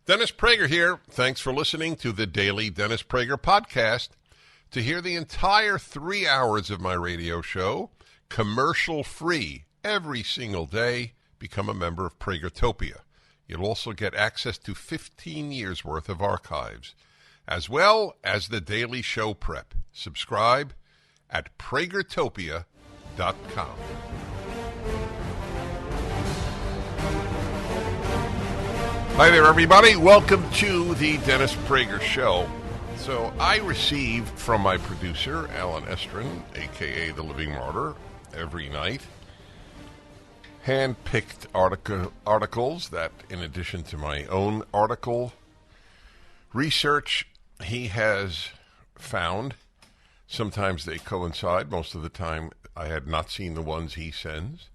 Dennis Prager here. Thanks for listening to the Daily Dennis Prager Podcast. To hear the entire 3 hours of my radio show, commercial-free, every single day, become a member of Pragertopia. You'll also get access to 15 years' worth of archives, as well as the daily show prep. Subscribe at pragertopia.com. Hi there, everybody. Welcome to the Dennis Prager Show. So I receive from my producer, Alan Estrin, a.k.a. The Living Martyr, every night, hand-picked articles that, in addition to my own article research, he has found. Sometimes they coincide. Most of the time, I had not seen the ones he sends.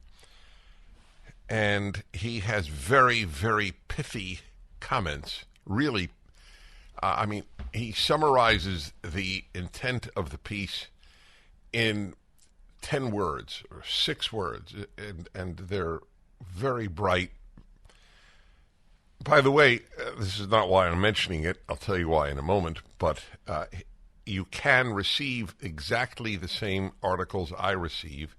And he has very, very pithy comments. Really, he summarizes the intent of the piece in 10 words or 6 words, and they're very bright. By the way, this is not why I'm mentioning it. I'll tell you why in a moment, but you can receive exactly the same articles I receive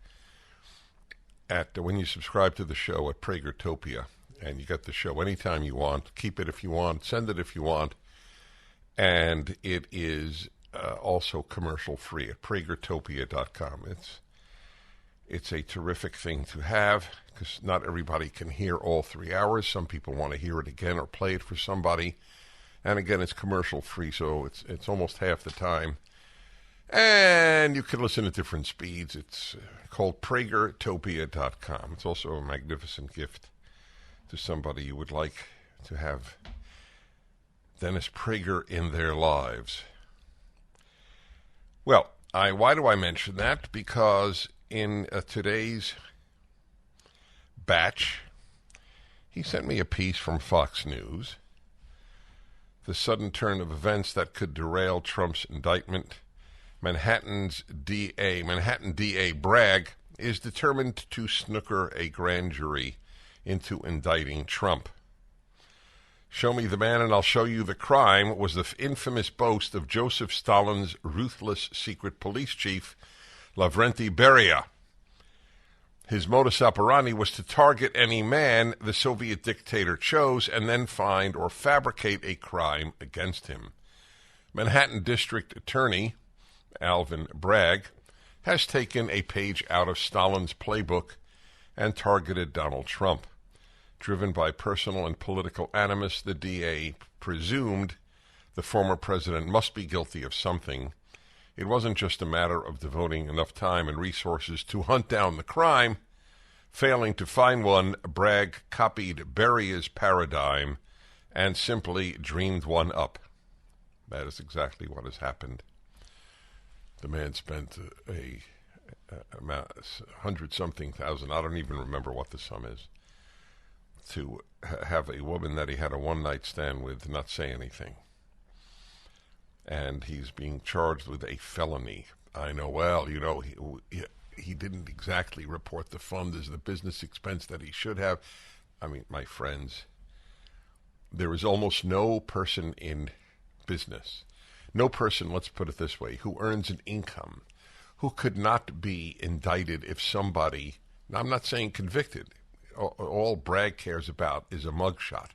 when you subscribe to the show at Pragertopia, and you get the show anytime you want. Keep it if you want, send it if you want, and it is also commercial free at pragertopia.com. It's a terrific thing to have because not everybody can hear all 3 hours. Some people want to hear it again or play it for somebody, and again, it's commercial free, so it's almost half the time. And you can listen at different speeds. It's called pragertopia.com. It's also a magnificent gift to somebody you would like to have Dennis Prager in their lives. Well, why do I mention that? Because in today's batch, he sent me a piece from Fox News. The sudden turn of events that could derail Trump's indictment. Manhattan DA Bragg is determined to snooker a grand jury into indicting Trump. Show me the man and I'll show you the crime was the infamous boast of Joseph Stalin's ruthless secret police chief, Lavrentiy Beria. His modus operandi was to target any man the Soviet dictator chose and then find or fabricate a crime against him. Manhattan District Attorney Alvin Bragg has taken a page out of Stalin's playbook and targeted Donald Trump. Driven by personal and political animus, the DA presumed the former president must be guilty of something. It wasn't just a matter of devoting enough time and resources to hunt down the crime. Failing to find one, Bragg copied Beria's paradigm and simply dreamed one up. That is exactly what has happened. The man spent a 100-something thousand, I don't even remember what the sum is, to have a woman that he had a one-night stand with not say anything. And he's being charged with a felony. I know, well, he didn't exactly report the fund as the business expense that he should have. I mean, my friends, there is almost no person in business, no person, let's put it this way, who earns an income, who could not be indicted if somebody, I'm not saying convicted, all Bragg cares about is a mugshot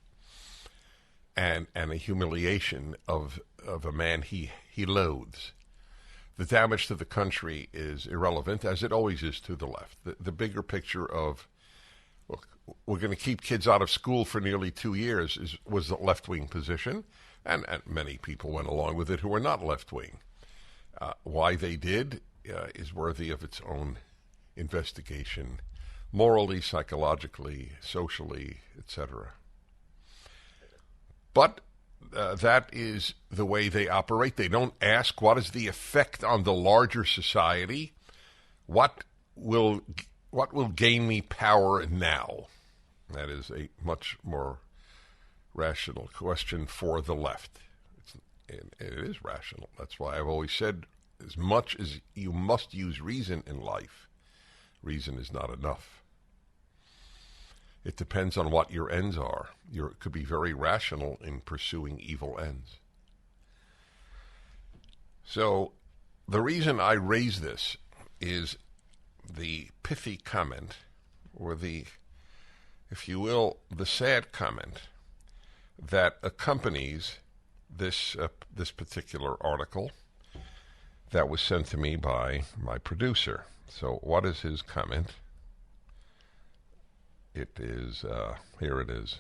and a humiliation of a man he loathes. The damage to the country is irrelevant, as it always is to the left. The bigger picture of, look, we're going to keep kids out of school for nearly 2 years was the left-wing position. And many people went along with it who were not left-wing. Why they did is worthy of its own investigation, morally, psychologically, socially, etc. But that is the way they operate. They don't ask what is the effect on the larger society. What will gain me power now? That is a much more rational question for the left. It is rational. That's why I've always said, as much as you must use reason in life, reason is not enough. It depends on what your ends are. You could be very rational in pursuing evil ends. So the reason I raise this is the pithy comment, or the, if you will, the sad comment that accompanies this particular article that was sent to me by my producer. So what is his comment? It is, here it is.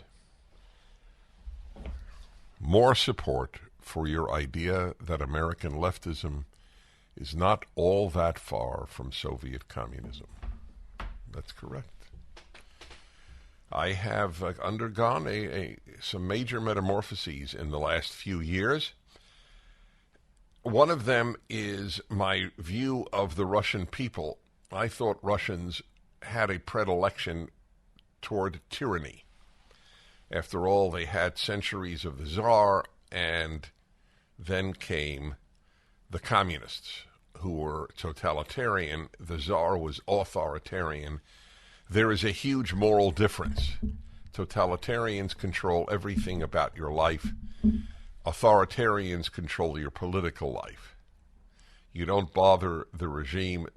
More support for your idea that American leftism is not all that far from Soviet communism. That's correct. I have undergone some major metamorphoses in the last few years. One of them is my view of the Russian people. I thought Russians had a predilection toward tyranny. After all, they had centuries of the Tsar, and then came the communists, who were totalitarian. The Tsar was authoritarian. There is a huge moral difference. Totalitarians control everything about your life. Authoritarians control your political life. You don't bother the regime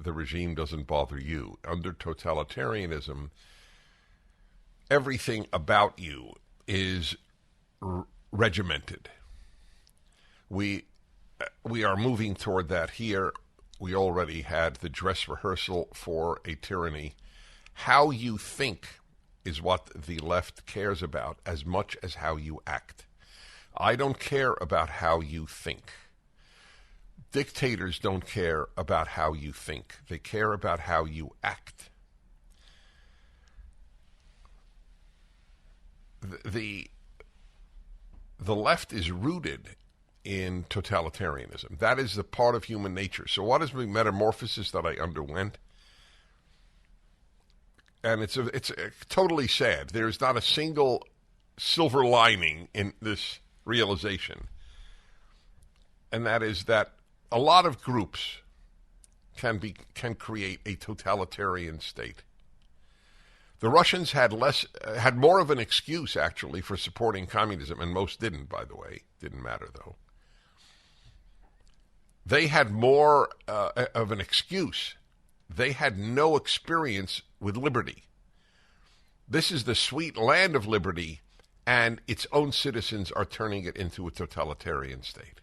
doesn't bother you. Under totalitarianism, everything about you is regimented. We are moving toward that here. We already had the dress rehearsal for a tyranny. How you think is what the left cares about as much as how you act. I don't care about how you think. Dictators don't care about how you think. They care about how you act. The left is rooted in totalitarianism. That is the part of human nature. So what is the metamorphosis that I underwent? And it's totally sad. There's not a single silver lining in this realization. And that is that a lot of groups can create a totalitarian state. The Russians had more of an excuse, actually, for supporting communism, and most didn't, by the way. Didn't matter, though. They had more of an excuse. They had no experience with liberty. This is the sweet land of liberty, and its own citizens are turning it into a totalitarian state,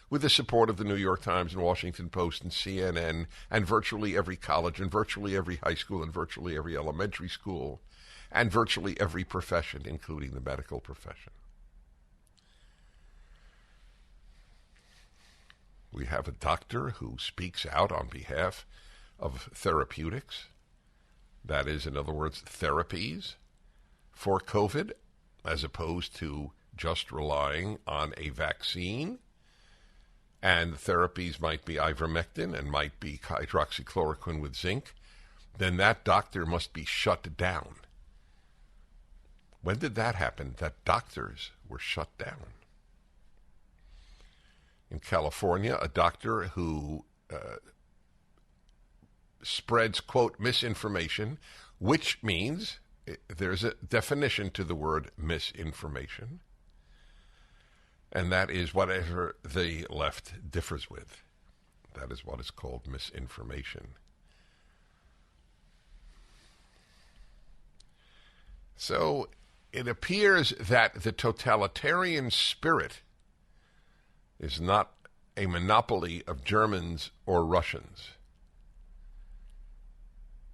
with the support of the New York Times and Washington Post and CNN and virtually every college and virtually every high school and virtually every elementary school and virtually every profession, including the medical profession. We have a doctor who speaks out on behalf of therapeutics. That is, in other words, therapies for COVID, as opposed to just relying on a vaccine. And therapies might be ivermectin and might be hydroxychloroquine with zinc. Then that doctor must be shut down. When did that happen, that doctors were shut down? In California, a doctor who spreads, quote, misinformation, which means there's a definition to the word misinformation, and that is whatever the left differs with. That is what is called misinformation. So it appears that the totalitarian spirit is not a monopoly of Germans or Russians.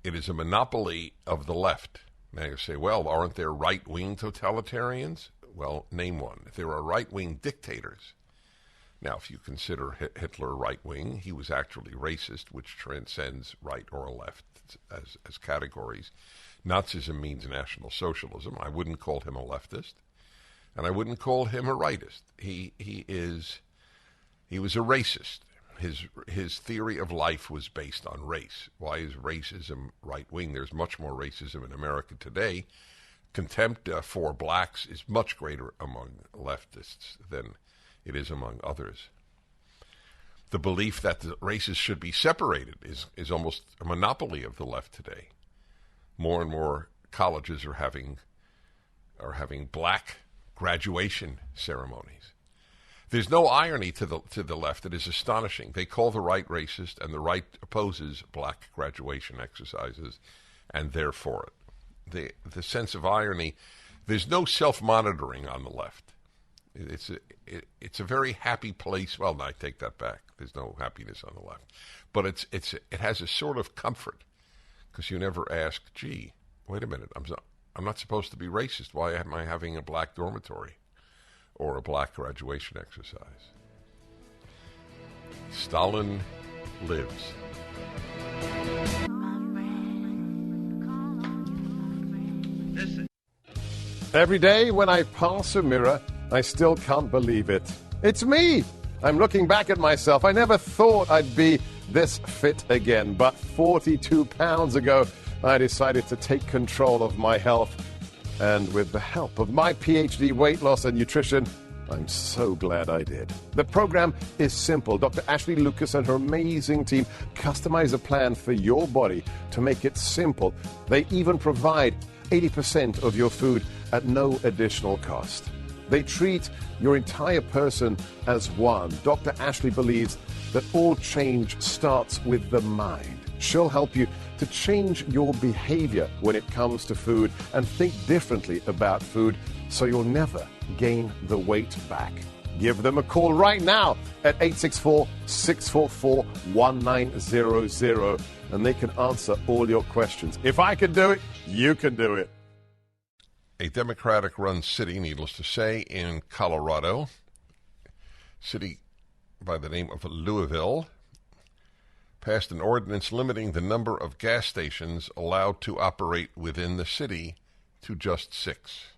It is a monopoly of the left. Now you say, well, aren't there right-wing totalitarians? Well, name one. There are right-wing dictators. Now, if you consider Hitler right-wing, he was actually racist, which transcends right or left as categories. Nazism means National Socialism. I wouldn't call him a leftist, and I wouldn't call him a rightist. He was a racist. His theory of life was based on race. Why is racism right-wing? There's much more racism in America today. Contempt for blacks is much greater among leftists than it is among others. The belief that the races should be separated is almost a monopoly of the left today. More and more colleges are having are having black graduation ceremonies. There's no irony to the left. It is astonishing. They call the right racist, and the right opposes black graduation exercises, and they're for it. The sense of irony. There's no self-monitoring on the left. It's a very happy place. Well, no, I take that back. There's no happiness on the left, but it has a sort of comfort because you never ask, gee, wait a minute, I'm not supposed to be racist. Why am I having a black dormitory or a black graduation exercise? Stalin lives. Every day when I pass a mirror, I still can't believe it. It's me! I'm looking back at myself. I never thought I'd be this fit again, but 42 pounds ago, I decided to take control of my health. And with the help of my PhD weight loss and nutrition, I'm so glad I did. The program is simple. Dr. Ashley Lucas and her amazing team customize a plan for your body to make it simple. They even provide 80% of your food at no additional cost. They treat your entire person as one. Dr. Ashley believes that all change starts with the mind. She'll help you to change your behavior when it comes to food and think differently about food so you'll never gain the weight back. Give them a call right now at 864-644-1900 and they can answer all your questions. If I can do it, you can do it. A Democratic-run city, needless to say, in Colorado, city by the name of Louisville, passed an ordinance limiting the number of gas stations allowed to operate within the city to just 6.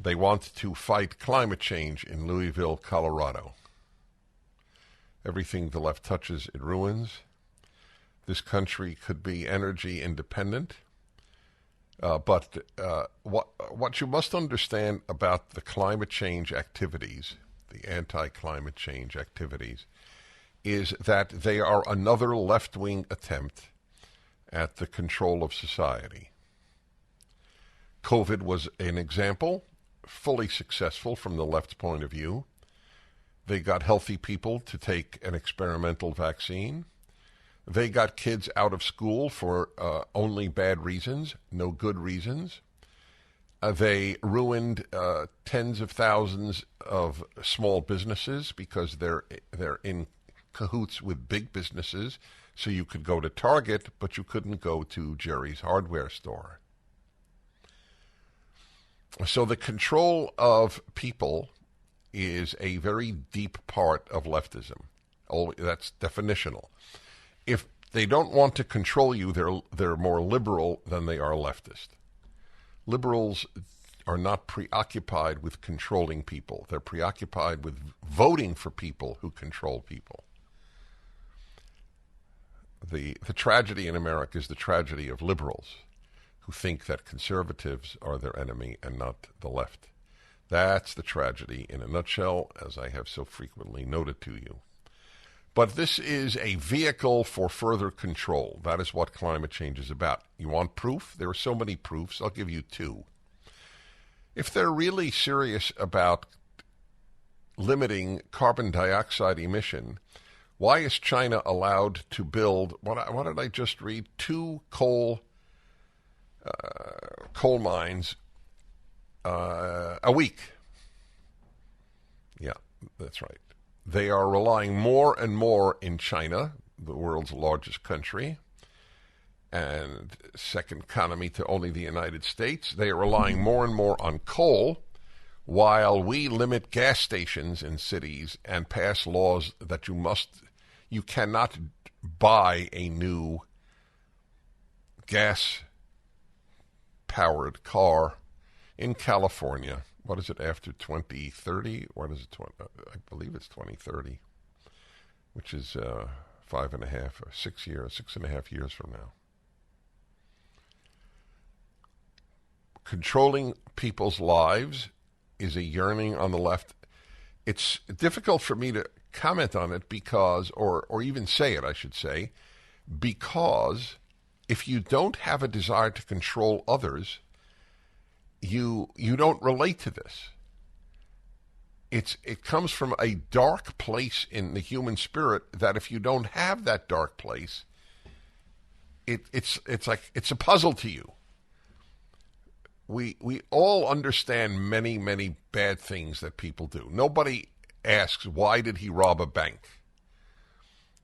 They want to fight climate change in Louisville, Colorado. Everything the left touches, it ruins. This country could be energy independent. But what you must understand about the climate change activities, the anti-climate change activities, is that they are another left-wing attempt at the control of society. COVID was an example, fully successful from the left's point of view. They got healthy people to take an experimental vaccine. They got kids out of school for only bad reasons, no good reasons. They ruined tens of thousands of small businesses because they're in cahoots with big businesses. So you could go to Target, but you couldn't go to Jerry's hardware store. So the control of people is a very deep part of leftism. That's definitional. If they don't want to control you, they're more liberal than they are leftist. Liberals are not preoccupied with controlling people. They're preoccupied with voting for people who control people. The tragedy in America is the tragedy of liberals who think that conservatives are their enemy and not the left. That's the tragedy in a nutshell, as I have so frequently noted to you. But this is a vehicle for further control. That is what climate change is about. You want proof? There are so many proofs. I'll give you 2. If they're really serious about limiting carbon dioxide emission, why is China allowed to build, what did I just read, 2 coal mines a week? Yeah, that's right. They are relying more and more in China, the world's largest country, and second economy to only the United States. They are relying more and more on coal, while we limit gas stations in cities and pass laws that you cannot buy a new gas-powered car in California. What is it, after 2030? What is it? I believe it's 2030, which is 5.5 or 6 years, 6.5 years from now. Controlling people's lives is a yearning on the left. It's difficult for me to comment on it because, or even say it, I should say, because if you don't have a desire to control others, you don't relate to this. It comes from a dark place in the human spirit that if you don't have that dark place, it's like it's a puzzle to you. We all understand many, many bad things that people do. Nobody asks, why did he rob a bank?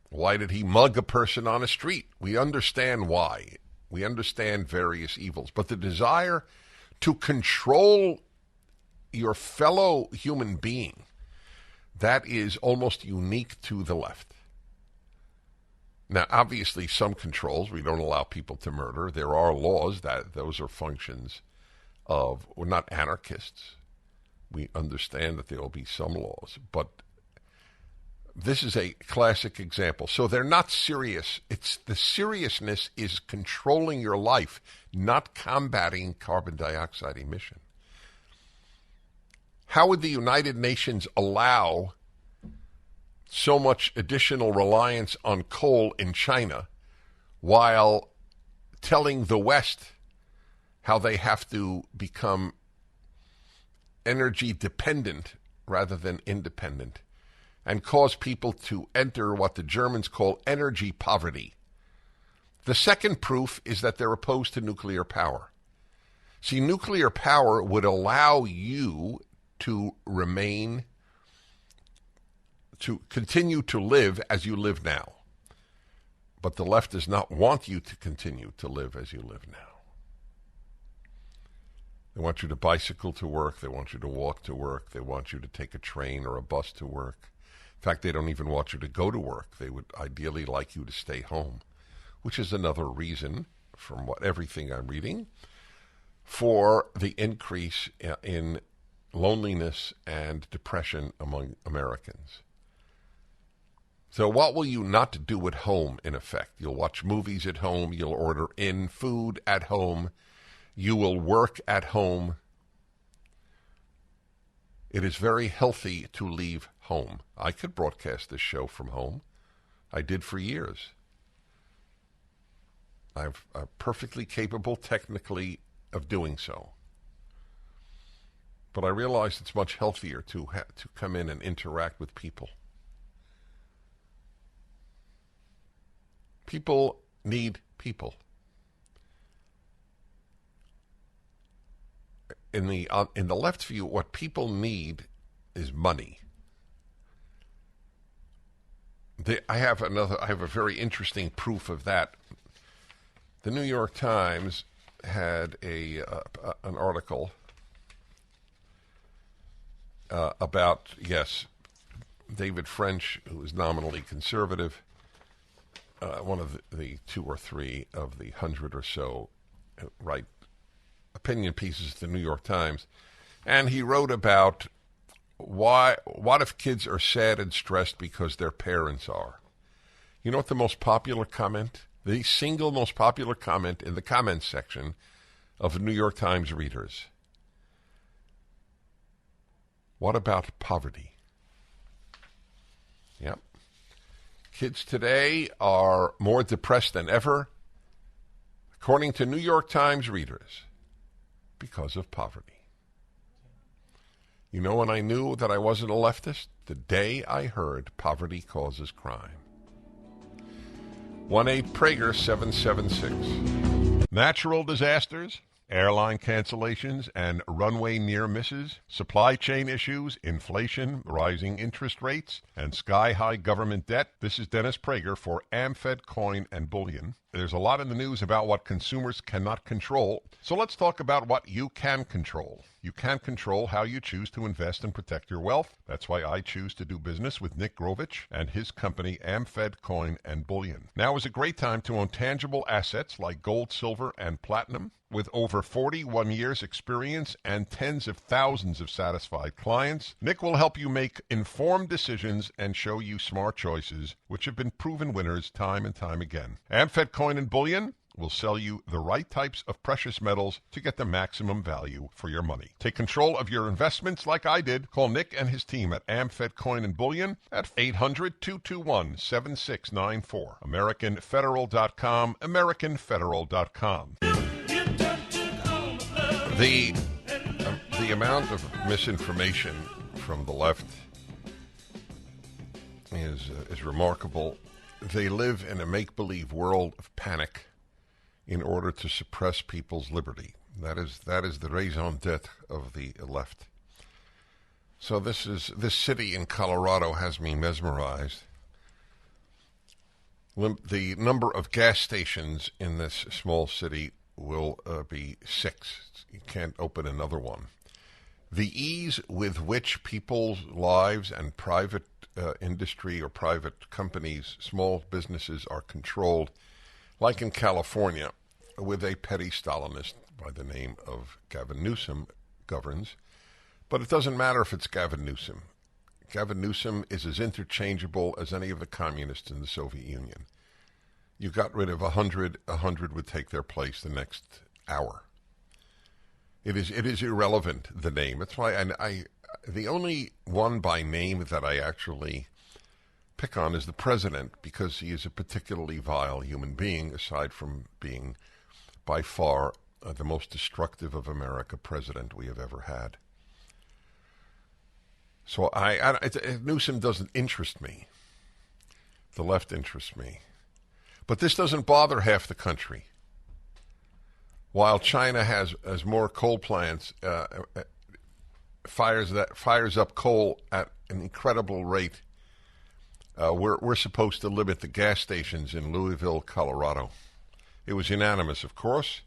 Why did he mug a person on a street? We understand why. We understand various evils. But the desire to control your fellow human being, that is almost unique to the left. Now, obviously, some controls, we don't allow people to murder. There are laws that those are functions of, we're not anarchists. We understand that there will be some laws, but this is a classic example. So they're not serious. It's the seriousness is controlling your life, not combating carbon dioxide emission. How would the United Nations allow so much additional reliance on coal in China while telling the West how they have to become energy dependent rather than independent and cause people to enter what the Germans call energy poverty? The second proof is that they're opposed to nuclear power. See, nuclear power would allow you to remain, to continue to live as you live now. But the left does not want you to continue to live as you live now. They want you to bicycle to work. They want you to walk to work. They want you to take a train or a bus to work. In fact, they don't even want you to go to work. They would ideally like you to stay home, which is another reason, from everything I'm reading, for the increase in loneliness and depression among Americans. So what will you not do at home, in effect? You'll watch movies at home. You'll order in food at home. You will work at home. It is very healthy to leave home. I could broadcast this show from home. I did for years. I'm perfectly capable technically of doing so. But I realize it's much healthier to come in and interact with people. People need people. In the left view, what people need is money. I have a very interesting proof of that. The New York Times had an article about, yes, David French, who is nominally conservative, one of the two or three of the 100 or so right opinion pieces at the New York Times, and he wrote about what if kids are sad and stressed because their parents are. You know what the most popular comment, the single most popular comment in the comments section of the New York Times readers? What about poverty? Yep. Kids today are more depressed than ever, according to New York Times readers, because of poverty. You know when I knew that I wasn't a leftist? The day I heard poverty causes crime. 1-8-PRAGER-776. Natural disasters, airline cancellations and runway near misses, supply chain issues, inflation, rising interest rates, and sky-high government debt. This is Dennis Prager for Amfed Coin and Bullion. There's a lot in the news about what consumers cannot control, so let's talk about what you can control. You can control how you choose to invest and protect your wealth. That's why I choose to do business with Nick Grovich and his company Amfed Coin and Bullion. Now is a great time to own tangible assets like gold, silver, and platinum. With over 41 years experience and tens of thousands of satisfied clients, Nick will help you make informed decisions and show you smart choices, which have been proven winners time and time again. Amfed Coin and Bullion will sell you the right types of precious metals to get the maximum value for your money. Take control of your investments like I did. Call Nick and his team at Amfed Coin and Bullion at 800-221-7694. AmericanFederal.com, AmericanFederal.com. The The amount of misinformation from the left is remarkable. They live in a make-believe world of panic in order to suppress people's liberty. That is the raison d'etre of the left. So this city in Colorado has me mesmerized. The number of gas stations in this small city will be 6. You can't open another one. The ease with which people's lives and private industry or private companies, small businesses are controlled, like in California, with a petty Stalinist by the name of Gavin Newsom governs. But it doesn't matter if it's Gavin Newsom. Gavin Newsom is as interchangeable as any of the communists in the Soviet Union. You got rid of 100, 100 would take their place the next hour. It is irrelevant, the name. That's why the only one by name that I actually pick on is the president, because he is a particularly vile human being, aside from being by far the most destructive of America president we have ever had. So Newsom doesn't interest me. The left interests me. But this doesn't bother half the country. While China has more coal plants, fires up coal at an incredible rate, we're supposed to limit the gas stations in Louisville, Colorado. It was unanimous, of course.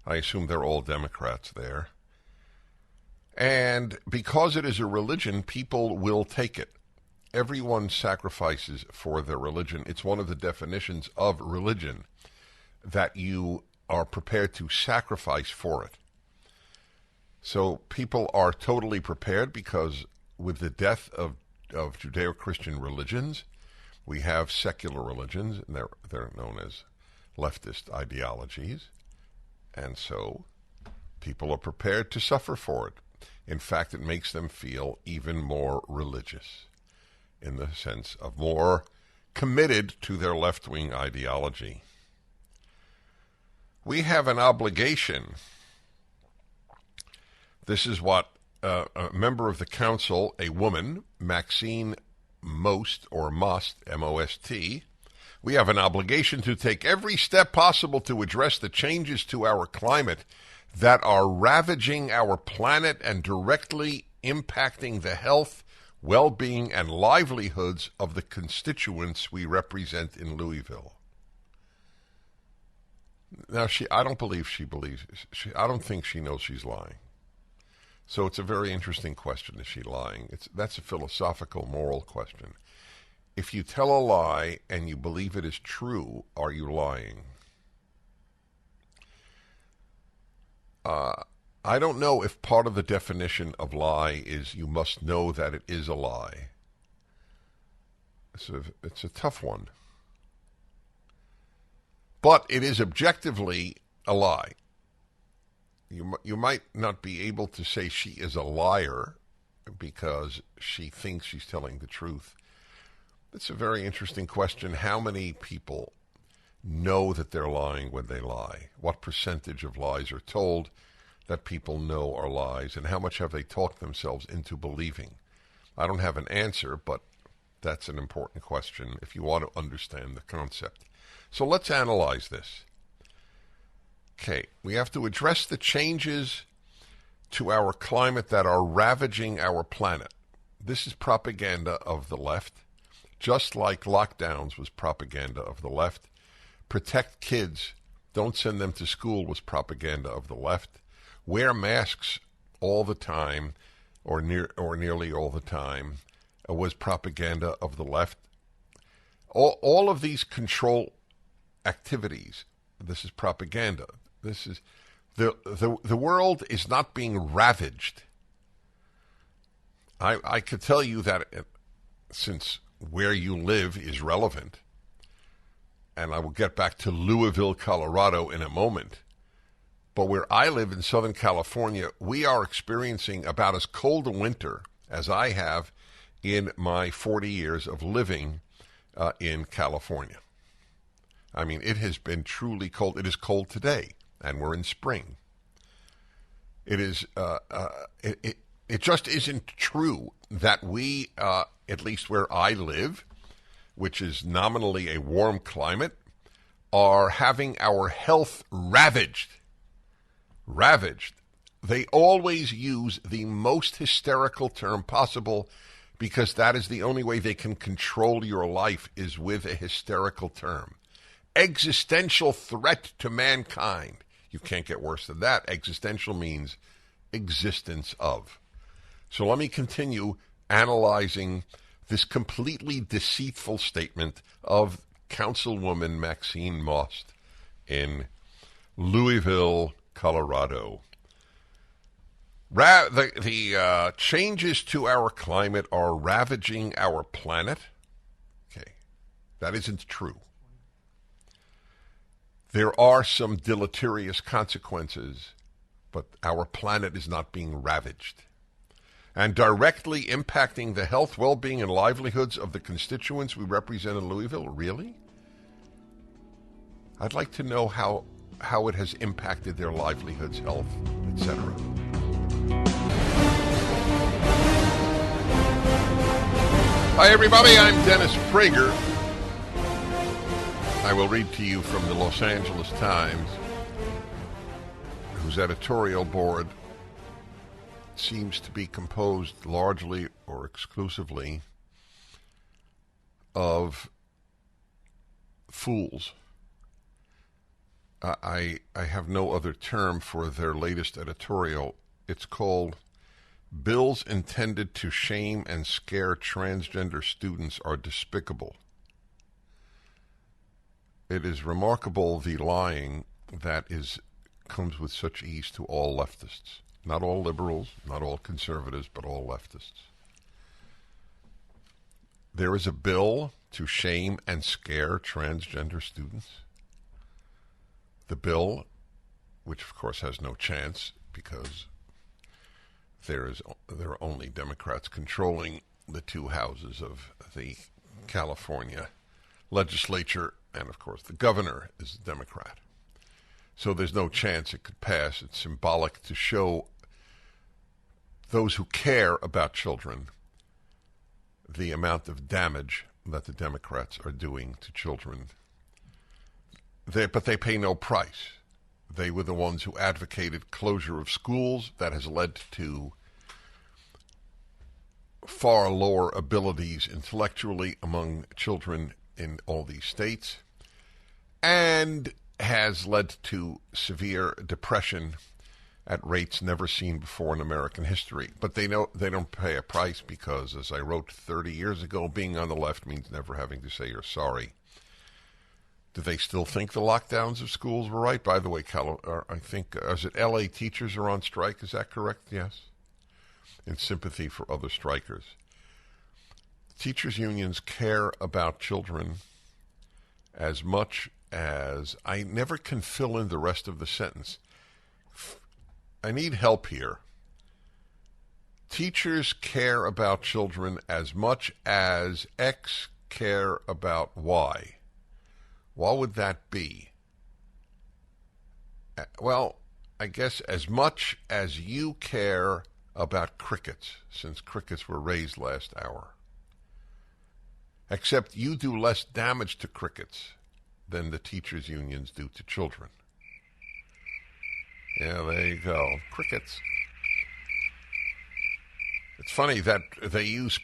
I assume they're all Democrats there. And because it is a religion, people will take it. Everyone sacrifices for their religion. It's one of the definitions of religion, that you are prepared to sacrifice for it. So people are totally prepared, because with the death of Judeo-Christian religions, we have secular religions, and they're known as leftist ideologies. And so people are prepared to suffer for it. In fact, it makes them feel even more religious, in the sense of more committed to their left-wing ideology. We have an obligation. This is what a member of the council, a woman, Maxine Most, or Must, M-O-S-T, we have an obligation to take every step possible to address the changes to our climate that are ravaging our planet and directly impacting the health, well-being, and livelihoods of the constituents we represent in Louisville. Now, I don't believe she believes. I don't think she knows she's lying. So it's a very interesting question. Is she lying? That's a philosophical, moral question. If you tell a lie and you believe it is true, are you lying? I don't know if part of the definition of lie is you must know that it is a lie. It's a tough one. But it is objectively a lie. You might not be able to say she is a liar because she thinks she's telling the truth. It's a very interesting question. How many people know that they're lying when they lie? What percentage of lies are told that people know are lies, and how much have they talked themselves into believing? I don't have an answer, but that's an important question if you want to understand the concept. So let's analyze this. Okay, we have to address the changes to our climate that are ravaging our planet. This is propaganda of the left, just like lockdowns was propaganda of the left. Protect kids, don't send them to school was propaganda of the left. Wear masks all the time, or nearly all the time, was propaganda of the left. All of these control activities, this is propaganda. This is the world is not being ravaged. I could tell you that since where you live is relevant, and I will get back to Louisville, Colorado in a moment. But where I live in Southern California, we are experiencing about as cold a winter as I have in my 40 years of living in California. I mean, it has been truly cold. It is cold today, and we're in spring. It is. It just isn't true that we, at least where I live, which is nominally a warm climate, are having our health ravaged. Ravaged. They always use the most hysterical term possible because that is the only way they can control your life is with a hysterical term. Existential threat to mankind. You can't get worse than that. Existential means existence of. So let me continue analyzing this completely deceitful statement of Councilwoman Maxine Most in Louisville, Colorado. The changes to our climate are ravaging our planet. Okay, that isn't true. There are some deleterious consequences, but our planet is not being ravaged. And directly impacting the health, well-being, and livelihoods of the constituents we represent in Louisville? Really? I'd like to know how it has impacted their livelihoods, health, etc. Hi, everybody. I'm Dennis Prager. I will read to you from the Los Angeles Times, whose editorial board seems to be composed largely or exclusively of fools. I have no other term for their latest editorial. It's called "Bills Intended to Shame and Scare Transgender Students Are Despicable." It is remarkable the lying that comes with such ease to all leftists. Not all liberals, not all conservatives, but all leftists. There is a bill to shame and scare transgender students. The bill, which of course has no chance because there are only Democrats controlling the two houses of the California legislature, and of course the governor is a Democrat. So there's no chance it could pass. It's symbolic to show those who care about children the amount of damage that the Democrats are doing to children. But they pay no price. They were the ones who advocated closure of schools. That has led to far lower abilities intellectually among children in all these states, and has led to severe depression at rates never seen before in American history. But they know they don't pay a price because, as I wrote 30 years ago, being on the left means never having to say you're sorry. Do they still think the lockdowns of schools were right? By the way, I think, is it L.A. teachers are on strike? Is that correct? Yes. In sympathy for other strikers. Teachers' unions care about children as much as... I never can fill in the rest of the sentence. I need help here. Teachers care about children as much as X care about Y. What would that be? Well, I guess as much as you care about crickets, since crickets were raised last hour. Except you do less damage to crickets than the teachers' unions do to children. Yeah, there you go. Crickets. It's funny that they use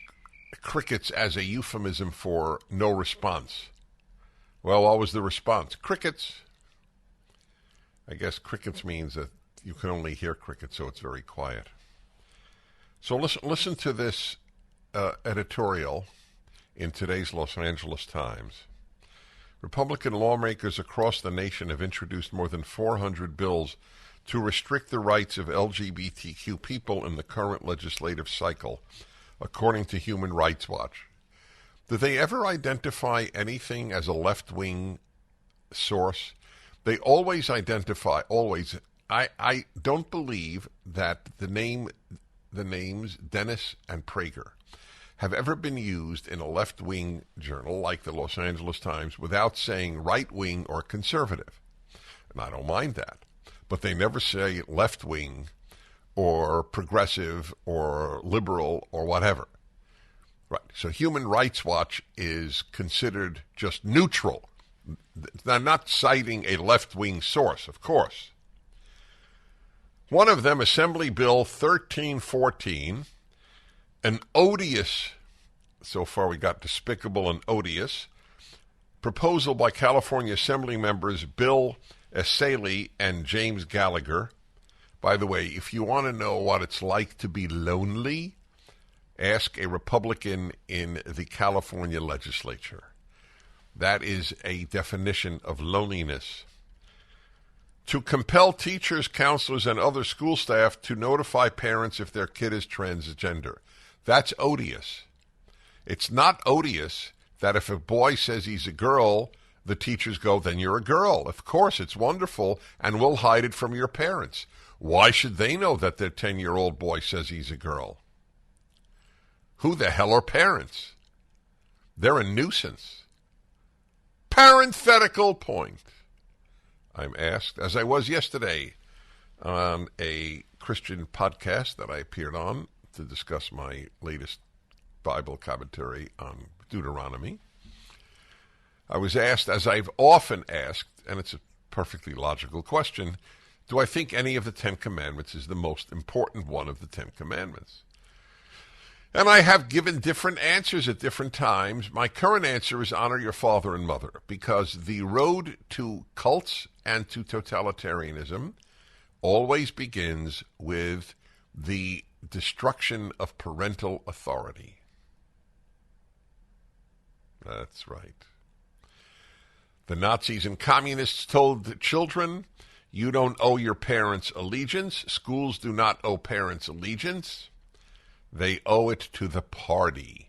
crickets as a euphemism for no response. Well, what was the response? Crickets. I guess crickets means that you can only hear crickets, so it's very quiet. So listen to this editorial in today's Los Angeles Times. Republican lawmakers across the nation have introduced more than 400 bills to restrict the rights of LGBTQ people in the current legislative cycle, according to Human Rights Watch. Do they ever identify anything as a left-wing source? They always identify, always. I don't believe that the names Dennis and Prager have ever been used in a left-wing journal like the Los Angeles Times without saying right-wing or conservative. And I don't mind that. But they never say left-wing or progressive or liberal or whatever. Right. So Human Rights Watch is considered just neutral. They're not citing a left-wing source, of course. One of them, Assembly Bill 1314, an odious, so far we got despicable and odious, proposal by California Assembly members Bill Athey and James Gallagher. By the way, if you want to know what it's like to be lonely, ask a Republican in the California legislature. That is a definition of loneliness. To compel teachers, counselors, and other school staff to notify parents if their kid is transgender. That's odious. It's not odious that if a boy says he's a girl, the teachers go, then you're a girl. Of course, it's wonderful, and we'll hide it from your parents. Why should they know that their 10-year-old boy says he's a girl? Who the hell are parents? They're a nuisance. Parenthetical point. I'm asked, as I was yesterday on a Christian podcast that I appeared on to discuss my latest Bible commentary on Deuteronomy. I was asked, as I've often asked, and it's a perfectly logical question, do I think any of the Ten Commandments is the most important one of the Ten Commandments? And I have given different answers at different times. My current answer is honor your father and mother, because the road to cults and to totalitarianism always begins with the destruction of parental authority. That's right. The Nazis and communists told the children, you don't owe your parents allegiance. Schools do not owe parents allegiance. They owe it to the party.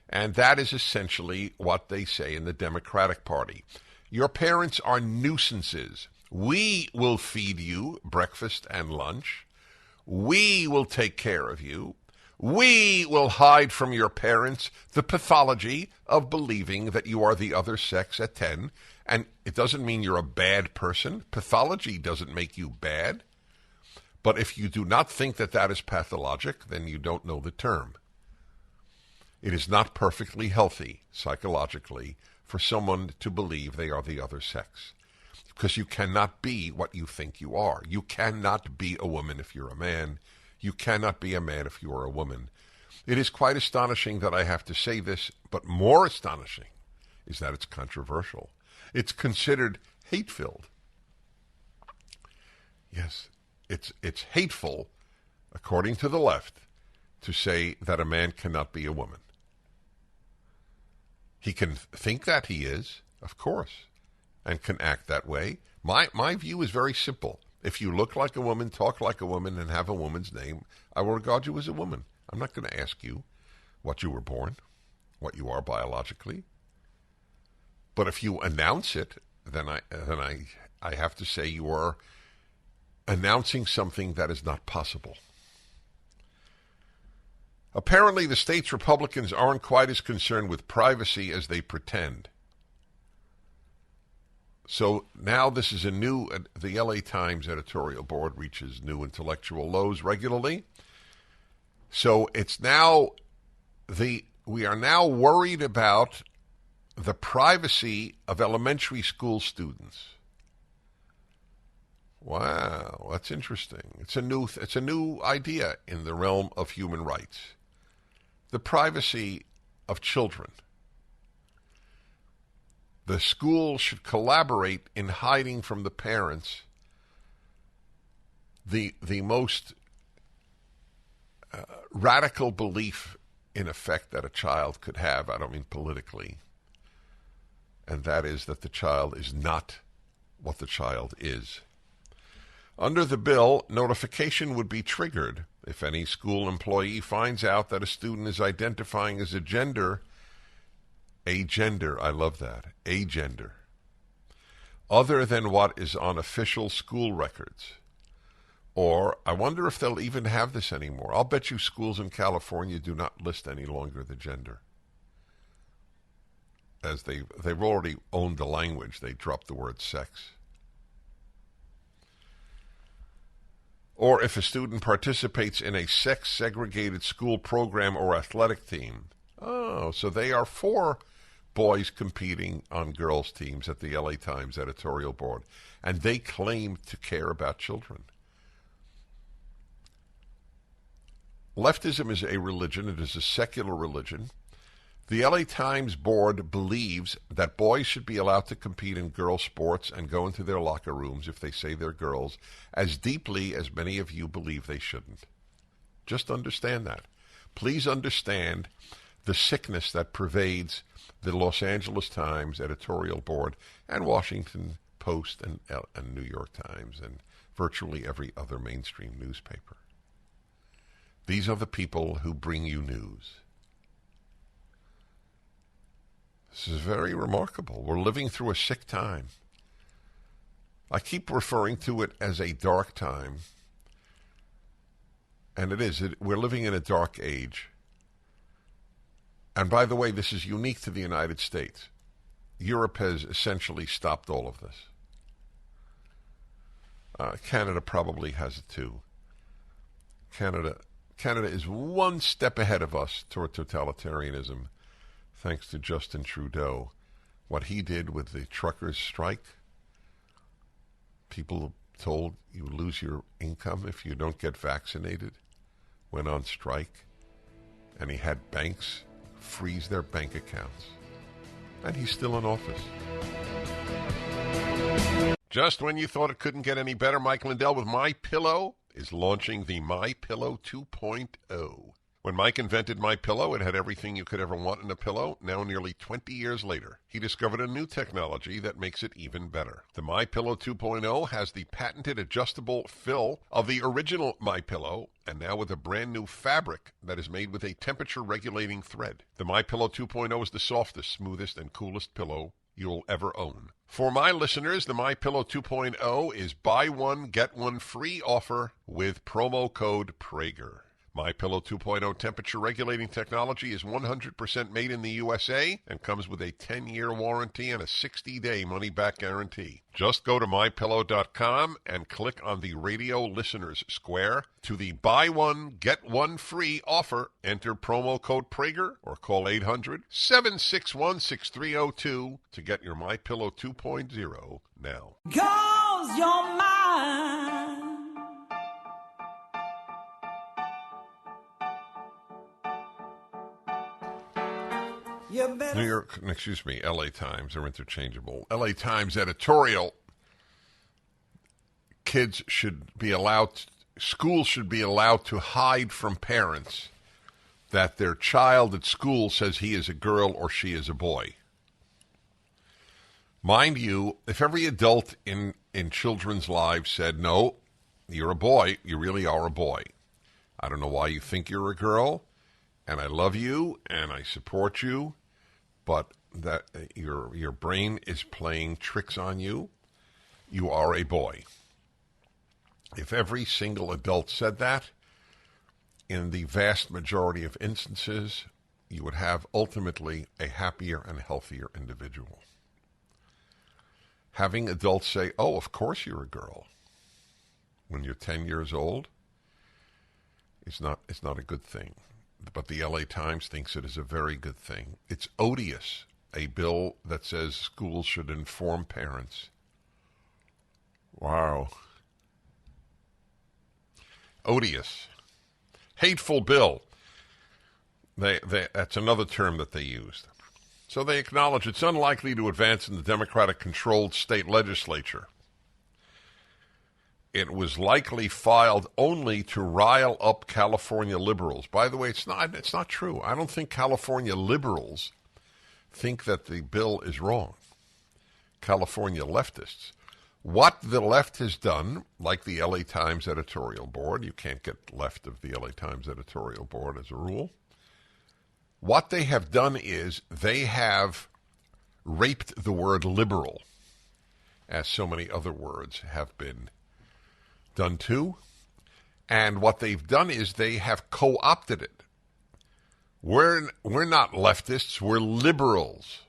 And that is essentially what they say in the Democratic Party. Your parents are nuisances. We will feed you breakfast and lunch. We will take care of you. We will hide from your parents the pathology of believing that you are the other sex at 10. And it doesn't mean you're a bad person. Pathology doesn't make you bad. But if you do not think that that is pathologic, then you don't know the term. It is not perfectly healthy psychologically for someone to believe they are the other sex, because you cannot be what you think you are. You cannot be a woman if you're a man. You cannot be a man if you are a woman. It is quite astonishing that I have to say this, but more astonishing is that it's controversial. It's considered hate-filled. Yes, it's hateful, according to the left, to say that a man cannot be a woman. He can think that he is, of course, and can act that way. My view is very simple. If you look like a woman, talk like a woman, and have a woman's name, I will regard you as a woman. I'm not going to ask you what you were born, what you are biologically. But if you announce it, then I have to say you are announcing something that is not possible. Apparently, the state's Republicans aren't quite as concerned with privacy as they pretend. So now this is the LA Times editorial board reaches new intellectual lows regularly. So it's now, we are now worried about the privacy of elementary school students. Wow, that's interesting. It's a new idea in the realm of human rights. The privacy of children. The school should collaborate in hiding from the parents the most radical belief, in effect, that a child could have. I don't mean politically. And that is that the child is not what the child is. Under the bill, notification would be triggered if any school employee finds out that a student is identifying as a gender, I love that, a gender, other than what is on official school records. Or, I wonder if they'll even have this anymore. I'll bet you schools in California do not list any longer the gender. As they've already owned the language, they dropped the word sex. Or if a student participates in a sex-segregated school program or athletic team. Oh, so they are for boys competing on girls' teams at the LA Times editorial board. And they claim to care about children. Leftism is a religion. It is a secular religion. The LA Times board believes that boys should be allowed to compete in girls' sports and go into their locker rooms if they say they're girls as deeply as many of you believe they shouldn't. Just understand that. Please understand the sickness that pervades the Los Angeles Times editorial board and Washington Post and New York Times and virtually every other mainstream newspaper. These are the people who bring you news. This is very remarkable. We're living through a sick time. I keep referring to it as a dark time. And it is. We're living in a dark age. And by the way, this is unique to the United States. Europe has essentially stopped all of this. Canada probably has it too. Canada is one step ahead of us toward totalitarianism, thanks to Justin Trudeau. What he did with the truckers' strike, people told you lose your income if you don't get vaccinated, went on strike, and he had banks freeze their bank accounts. And he's still in office. Just when you thought it couldn't get any better, Mike Lindell with MyPillow is launching the MyPillow 2.0. When Mike invented MyPillow, it had everything you could ever want in a pillow. Now, nearly 20 years later, he discovered a new technology that makes it even better. The MyPillow 2.0 has the patented adjustable fill of the original MyPillow, and now with a brand new fabric that is made with a temperature-regulating thread. The MyPillow 2.0 is the softest, smoothest, and coolest pillow you'll ever own. For my listeners, the MyPillow 2.0 is buy one, get one free offer with promo code Prager. MyPillow 2.0 temperature regulating technology is 100% made in the USA and comes with a 10-year warranty and a 60-day money-back guarantee. Just go to MyPillow.com and click on the radio listeners square to the buy one, get one free offer. Enter promo code Prager or call 800-761-6302 to get your MyPillow 2.0 now. 'Cause you're mine. LA Times are interchangeable. LA Times editorial. Schools should be allowed to hide from parents that their child at school says he is a girl or she is a boy. Mind you, if every adult in children's lives said, no, you're a boy, you really are a boy. I don't know why you think you're a girl, and I love you, and I support you, but that your brain is playing tricks on you, you are a boy. If every single adult said that, in the vast majority of instances, you would have ultimately a happier and healthier individual. Having adults say, oh, of course you're a girl, when you're 10 years old, it's not a good thing. But the LA Times thinks it is a very good thing. It's odious, a bill that says schools should inform parents. Wow. Odious. Hateful bill. That's another term that they used. So they acknowledge it's unlikely to advance in the Democratic-controlled state legislature. It was likely filed only to rile up California liberals. By the way, it's not true. I don't think California liberals think that the bill is wrong. California leftists. What the left has done, like the LA Times editorial board, you can't get left of the LA Times editorial board as a rule. What they have done is they have raped the word liberal, as so many other words have been done too. And what they've done is they have co-opted it. We're not leftists, we're liberals.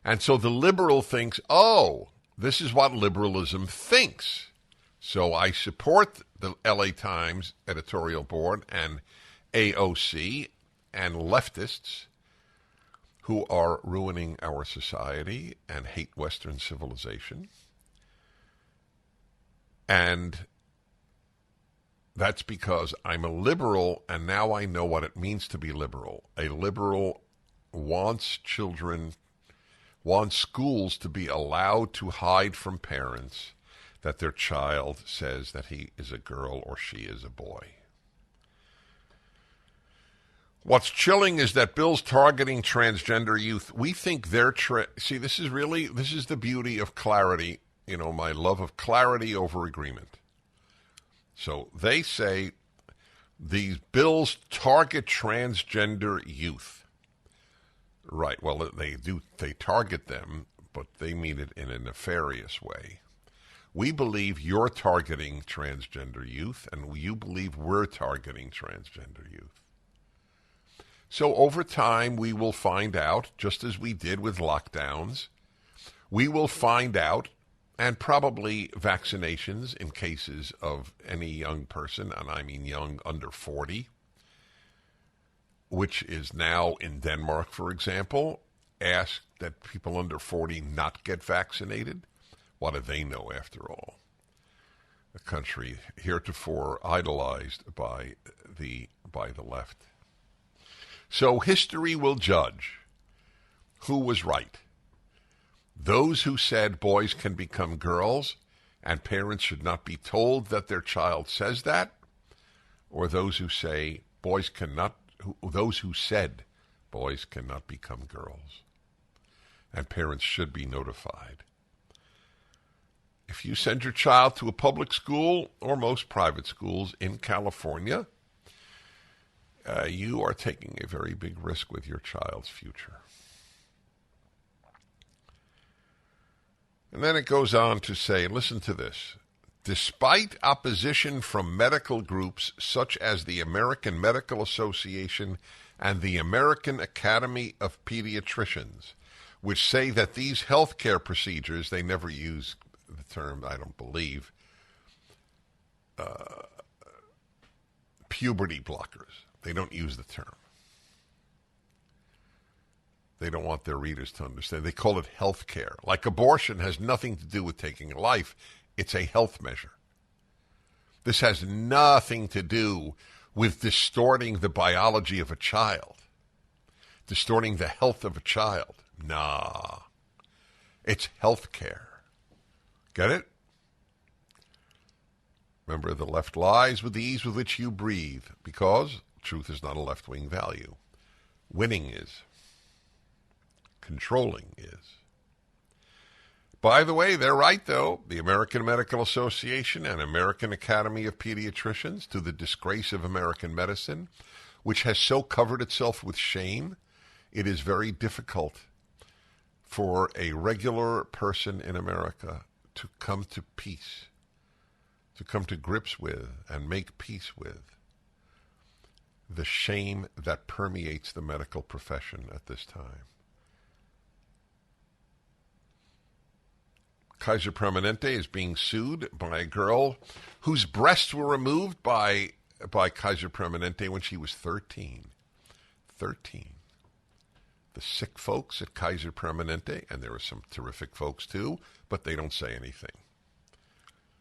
And so the liberal thinks, oh, this is what liberalism thinks. So I support the LA Times editorial board and AOC and leftists who are ruining our society and hate Western civilization. And that's because I'm a liberal, and now I know what it means to be liberal. A liberal wants schools to be allowed to hide from parents that their child says that he is a girl or she is a boy. What's chilling is that bills targeting transgender youth, we think they're... See, this is the beauty of clarity, my love of clarity over agreement. So they say these bills target transgender youth. Right, well, they target them, but they mean it in a nefarious way. We believe you're targeting transgender youth, and you believe we're targeting transgender youth. So over time, we will find out, just as we did with lockdowns, we will find out, and probably vaccinations in cases of any young person, and I mean young under 40, which is now in Denmark, for example, asked that people under 40 not get vaccinated. What do they know, after all? A country heretofore idolized by the left. So history will judge who was right. Those who said boys can become girls and parents should not be told that their child says that, or those who say those who said boys cannot become girls and parents should be notified. If you send your child to a public school or most private schools in California, you are taking a very big risk with your child's future. And then it goes on to say, listen to this, despite opposition from medical groups such as the American Medical Association and the American Academy of Pediatricians, which say that these healthcare procedures, they never use the term, I don't believe, puberty blockers. They don't use the term. They don't want their readers to understand. They call it health care. Like abortion has nothing to do with taking a life. It's a health measure. This has nothing to do with distorting the biology of a child, distorting the health of a child. Nah. It's health care. Get it? Remember, the left lies with the ease with which you breathe, because truth is not a left-wing value. Winning is. Controlling is. By the way, they're right, though. The American Medical Association and American Academy of Pediatricians, to the disgrace of American medicine, which has so covered itself with shame, it is very difficult for a regular person in America to come to peace, to come to grips with and make peace with the shame that permeates the medical profession at this time. Kaiser Permanente is being sued by a girl whose breasts were removed by Kaiser Permanente when she was 13. 13. The sick folks at Kaiser Permanente, and there are some terrific folks too, but they don't say anything.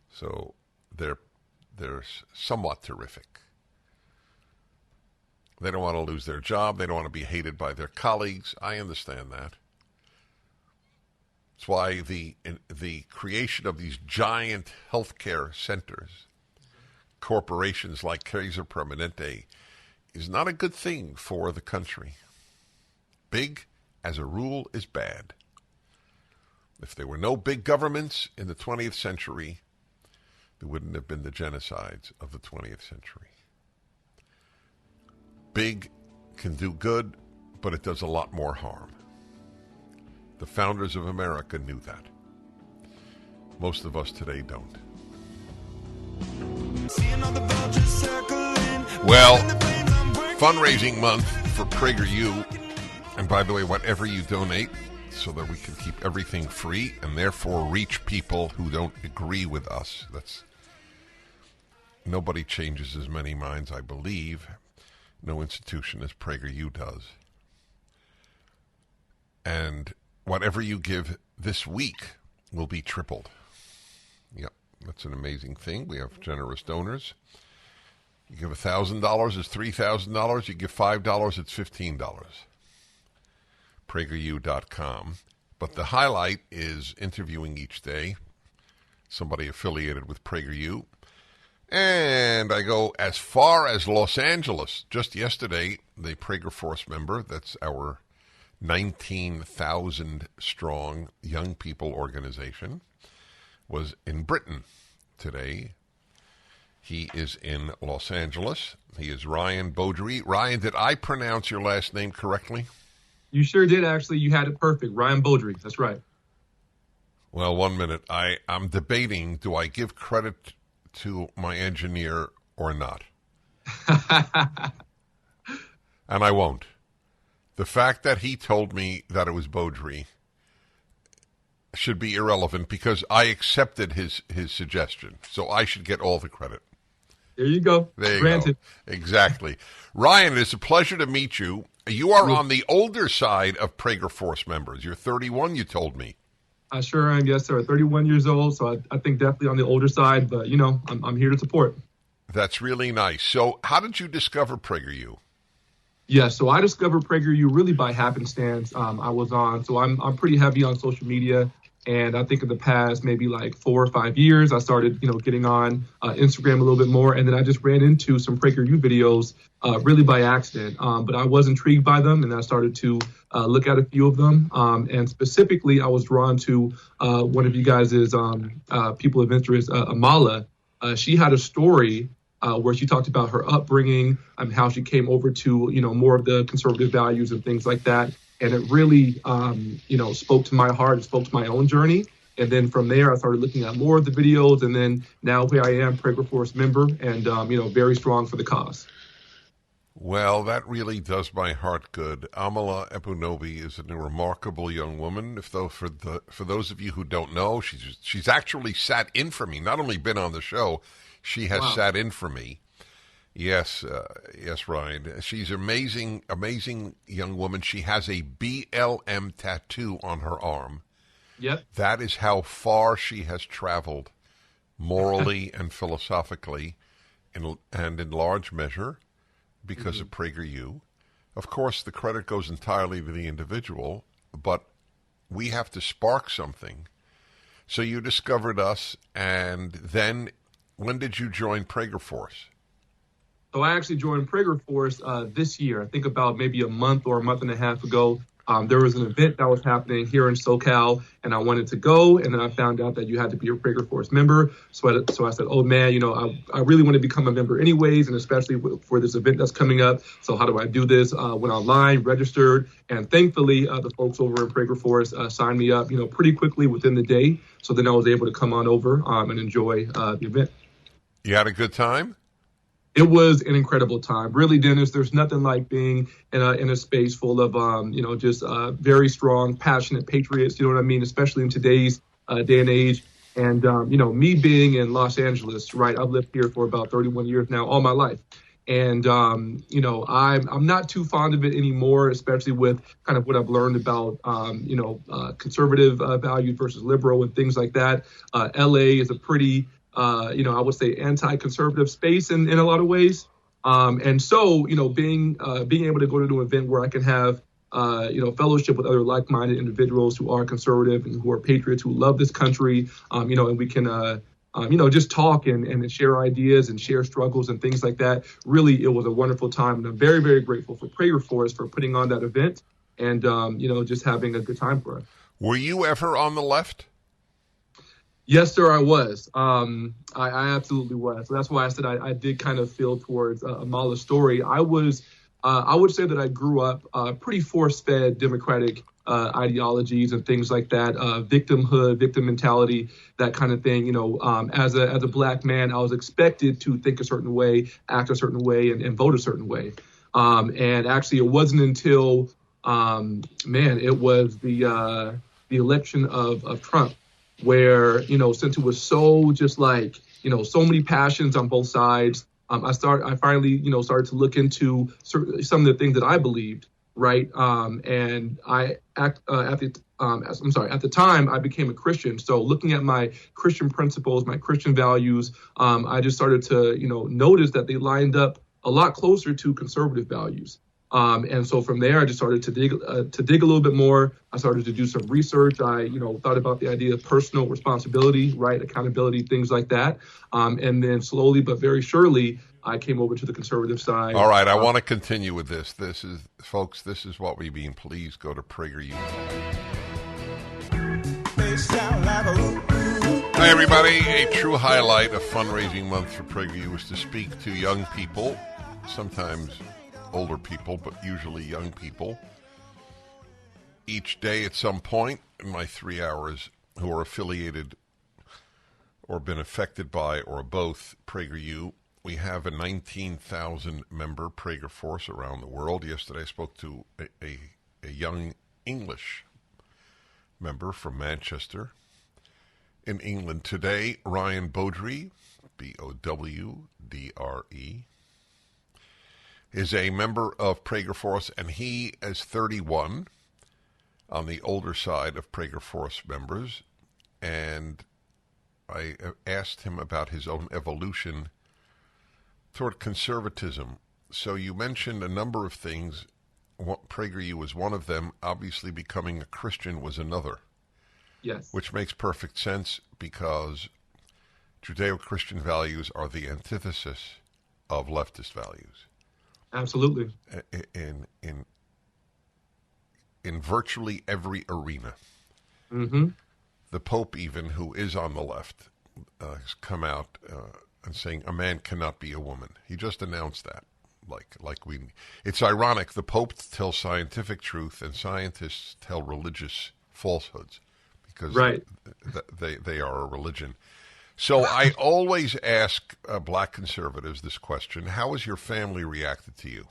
So they're somewhat terrific. They don't want to lose their job. They don't want to be hated by their colleagues. I understand that. That's why the creation of these giant healthcare centers, corporations like Kaiser Permanente, is not a good thing for the country. Big, as a rule, is bad. If there were no big governments in the 20th century, there wouldn't have been the genocides of the 20th century. Big can do good, but it does a lot more harm. The founders of America knew that. Most of us today don't. Well, fundraising month for PragerU. And by the way, whatever you donate, so that we can keep everything free and therefore reach people who don't agree with us. That's nobody changes as many minds, I believe. No institution as PragerU does. And whatever you give this week will be tripled. Yep, that's an amazing thing. We have generous donors. You give $1,000, it's $3,000. You give $5, it's $15. PragerU.com. But the highlight is interviewing each day somebody affiliated with PragerU. And I go as far as Los Angeles. Just yesterday, the PragerFORCE member, that's our 19,000 strong young people organization, was in Britain today. He is in Los Angeles. He is Ryan Bowdre. Ryan, did I pronounce your last name correctly? You sure did, actually. You had it perfect. Ryan Bowdre. That's right. Well, 1 minute. I'm debating, do I give credit to my engineer or not? And I won't. The fact that he told me that it was Bowdre should be irrelevant because I accepted his suggestion. So I should get all the credit. There you go. There you Granted. go. Exactly. Ryan, it's a pleasure to meet you. You are on the older side of PragerFORCE members. You're 31, you told me. I sure am, yes, sir. 31 years old, so I think definitely on the older side, but, you know, I'm here to support. That's really nice. So how did you discover PragerU? Yeah, so I discovered PragerU really by happenstance. I'm pretty heavy on social media, and I think in the past maybe like 4 or 5 years, I started, getting on Instagram a little bit more, and then I just ran into some PragerU videos really by accident. But I was intrigued by them, and I started to look at a few of them. And specifically, I was drawn to one of you guys' people of interest, Amala. She had a story where she talked about her upbringing and how she came over to, more of the conservative values and things like that. And it really, spoke to my heart. It spoke to my own journey. And then from there, I started looking at more of the videos. And then now here I am, PragerFORCE member, and, very strong for the cause. Well, that really does my heart good. Amala Epunobi is a remarkable young woman. For those of you who don't know, she's actually sat in for me. Not only been on the show, she has sat in for me. Yes, Ryan. She's an amazing young woman. She has a BLM tattoo on her arm. Yep. That is how far she has traveled morally and philosophically, and in large measure because of PragerU. Of course, the credit goes entirely to the individual, but we have to spark something. So you discovered us, and then when did you join PragerFORCE? So I actually joined PragerFORCE this year. I think about maybe a month or a month and a half ago. There was an event that was happening here in SoCal, and I wanted to go, and then I found out that you had to be a PragerFORCE member. So I said, oh, man, I really want to become a member anyways, and especially for this event that's coming up. So how do I do this? Went online, registered, and thankfully, the folks over at PragerFORCE signed me up, pretty quickly within the day. So then I was able to come on over and enjoy the event. You had a good time? It was an incredible time. Really, Dennis, there's nothing like being in a space full of, just very strong, passionate patriots, you know what I mean, especially in today's day and age. And, me being in Los Angeles, right, I've lived here for about 31 years now, all my life. And, I'm not too fond of it anymore, especially with kind of what I've learned about, conservative values versus liberal and things like that. LA is a pretty I would say anti-conservative space in a lot of ways. And so, being able to go to an event where I can have, fellowship with other like-minded individuals who are conservative and who are patriots who love this country, and we can, just talk and share ideas and share struggles and things like that. Really, it was a wonderful time. And I'm very, very grateful for PragerFORCE for putting on that event and, just having a good time for us. Were you ever on the left? Yes, sir, I was. I absolutely was. So that's why I said I did kind of feel towards Amala's story. I would say that I grew up pretty force-fed Democratic ideologies and things like that, victimhood, victim mentality, that kind of thing. As a black man, I was expected to think a certain way, act a certain way, and vote a certain way. And actually, it wasn't until, it was the election of Trump, where, since it was so just like, so many passions on both sides. I finally, started to look into some of the things that I believed, right? And at the time I became a Christian. So looking at my Christian principles, my Christian values, I just started to, notice that they lined up a lot closer to conservative values. And so from there, I just started to dig a little bit more. I started to do some research. I, thought about the idea of personal responsibility, right, accountability, things like that. And then slowly but very surely, I came over to the conservative side. All right, I want to continue with this. This is, folks, this is what we mean. Please go to PragerU. Hi, everybody. A true highlight of fundraising month for PragerU is to speak to young people, sometimes older people, but usually young people, each day at some point in my 3 hours, who are affiliated or been affected by or both PragerU. We have a 19,000 member PragerFORCE around the world. Yesterday I spoke to a young English member from Manchester in England. Today, Ryan Bowdre, Bowdre, is a member of PragerFORCE, and he is 31, on the older side of PragerFORCE members, and I asked him about his own evolution toward conservatism. So you mentioned a number of things. PragerU was one of them. Obviously, becoming a Christian was another. Yes. Which makes perfect sense because Judeo-Christian values are the antithesis of leftist values. Absolutely. In virtually every arena. Mm-hmm. The Pope, even, who is on the left, has come out and saying a man cannot be a woman. He just announced that. It's ironic. The Pope tells scientific truth, and scientists tell religious falsehoods because they are a religion. So I always ask black conservatives this question: how has your family reacted to you?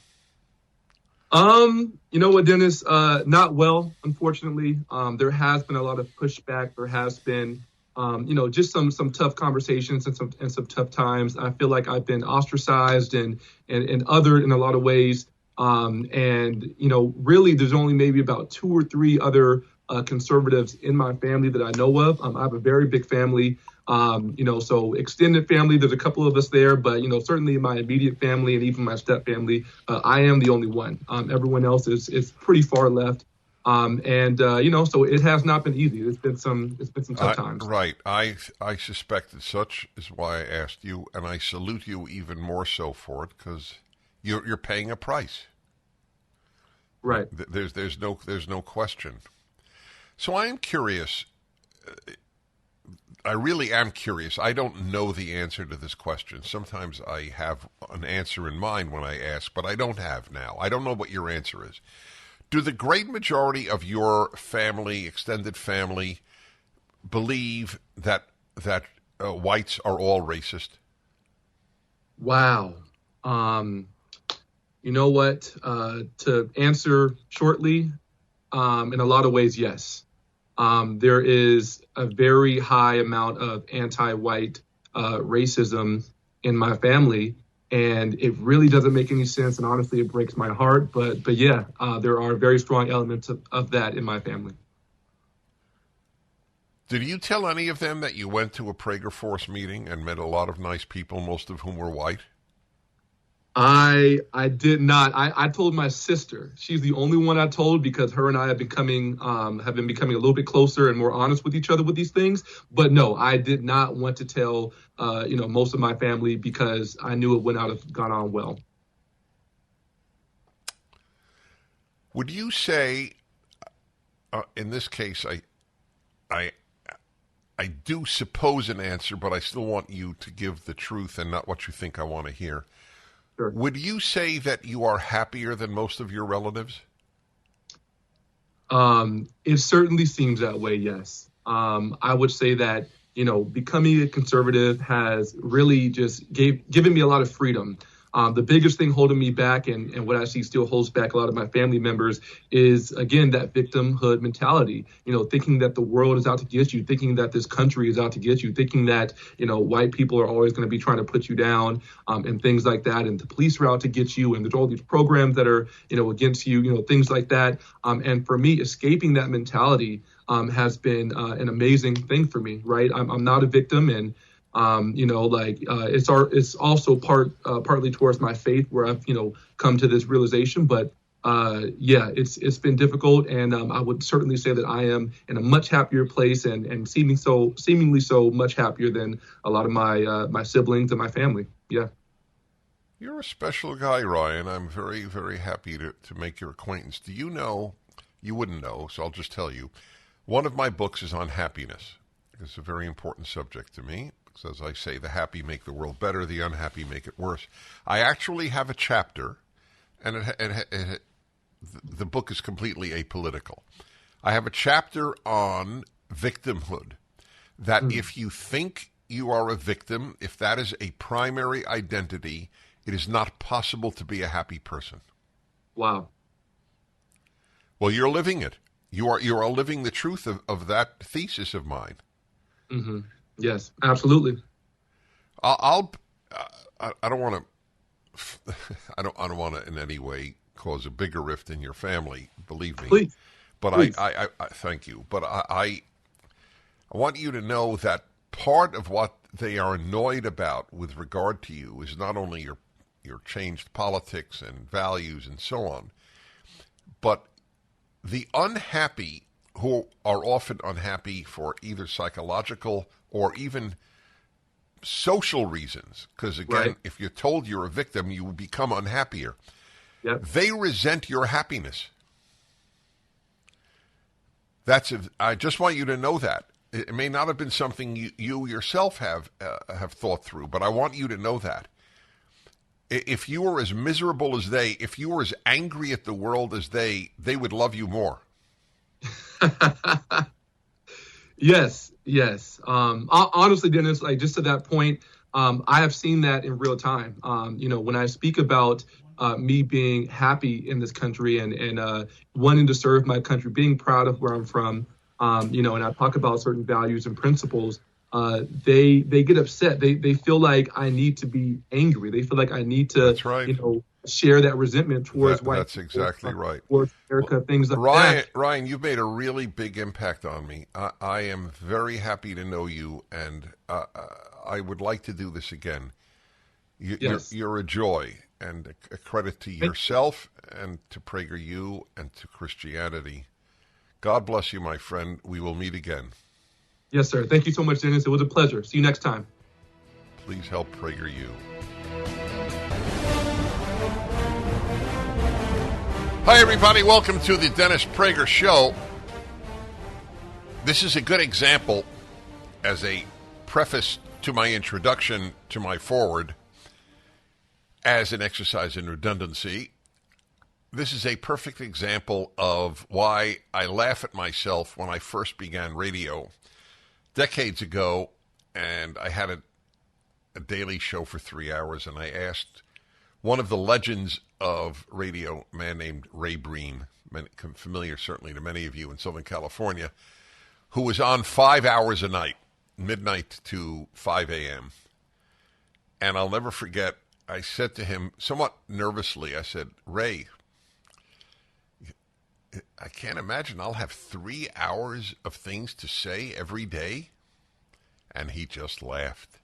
You know what, Dennis? Not well, unfortunately. There has been a lot of pushback. There has been, just some tough conversations and some tough times. I feel like I've been ostracized and othered in a lot of ways. Really, there's only maybe about 2 or 3 other conservatives in my family that I know of. I have a very big family. So extended family, there's a couple of us there, but, certainly my immediate family and even my step family, I am the only one. Everyone else is pretty far left. So it has not been easy. It's been some tough times. Right. I suspected such is why I asked you, and I salute you even more so for it because you're paying a price. Right. There's no question. So I am curious. I really am curious. I don't know the answer to this question. Sometimes I have an answer in mind when I ask, but I don't have now. I don't know what your answer is. Do the great majority of your family, extended family, believe that whites are all racist? Wow. You know what? To answer shortly, in a lot of ways, yes. There is a very high amount of anti-white racism in my family, and it really doesn't make any sense. And honestly, it breaks my heart. But yeah, there are very strong elements of that in my family. Did you tell any of them that you went to a PragerFORCE meeting and met a lot of nice people, most of whom were white? I did not. I told my sister. She's the only one I told because her and I have been becoming a little bit closer and more honest with each other with these things. But no, I did not want to tell most of my family because I knew it would not have gone on well. Would you say, in this case, I do suppose an answer, but I still want you to give the truth and not what you think I want to hear. Sure. Would you say that you are happier than most of your relatives? It certainly seems that way, yes. I would say that, becoming a conservative has really just given me a lot of freedom. The biggest thing holding me back, and what I see still holds back a lot of my family members, is again that victimhood mentality. Thinking that the world is out to get you, thinking that this country is out to get you, thinking that white people are always going to be trying to put you down, and things like that, and the police are out to get you, and there's all these programs that are against you, things like that. And for me, escaping that mentality has been an amazing thing for me. Right, I'm not a victim, and it's also partly towards my faith where I've come to this realization. But it's been difficult, and I would certainly say that I am in a much happier place, and seemingly so much happier than a lot of my siblings and my family. Yeah. You're a special guy, Ryan. I'm very, very happy to make your acquaintance. Do you know, you wouldn't know, so I'll just tell you, one of my books is on happiness. It's a very important subject to me. Because as I say, the happy make the world better, the unhappy make it worse. I actually have a chapter, and the book is completely apolitical. I have a chapter on victimhood, that if you think you are a victim, if that is a primary identity, it is not possible to be a happy person. Wow. Well, you're living it. You are living the truth of that thesis of mine. Mm-hmm. Yes, absolutely. I don't want to. I don't want to in any way cause a bigger rift in your family. Believe me. Please. But Please. I thank you. But I want you to know that part of what they are annoyed about with regard to you is not only your changed politics and values and so on, but the unhappy who are often unhappy for either psychological or even social reasons. Because again, Right. if you're told you're a victim, you will become unhappier. Yep. They resent your happiness. I just want you to know that. It may not have been something you yourself have thought through, but I want you to know that. If you were as miserable as they, if you were as angry at the world as they would love you more. Yes. Honestly, Dennis, just to that point, I have seen that in real time. When I speak about me being happy in this country and wanting to serve my country, being proud of where I'm from, and I talk about certain values and principles, they get upset. They feel like I need to be angry. They feel like I need to, That's right. share that resentment towards white That's people, exactly right. towards America, things like that. Ryan, you've made a really big impact on me. I am very happy to know you, and I would like to do this again. Yes. You're a joy, and a credit to yourself and to PragerU and to Christianity. God bless you, my friend. We will meet again. Yes, sir. Thank you so much, Dennis. It was a pleasure. See you next time. Please help PragerU. Hi, everybody. Welcome to the Dennis Prager Show. This is a good example as a preface to my introduction to my forward as an exercise in redundancy. This is a perfect example of why I laugh at myself when I first began radio decades ago, and I had a daily show for 3 hours, and I asked one of the legends of radio, a man named Ray Breen, familiar certainly to many of you in Southern California, who was on 5 hours a night, midnight to 5 a.m. And I'll never forget, I said to him, somewhat nervously, I said, Ray, I can't imagine I'll have 3 hours of things to say every day. And he just laughed.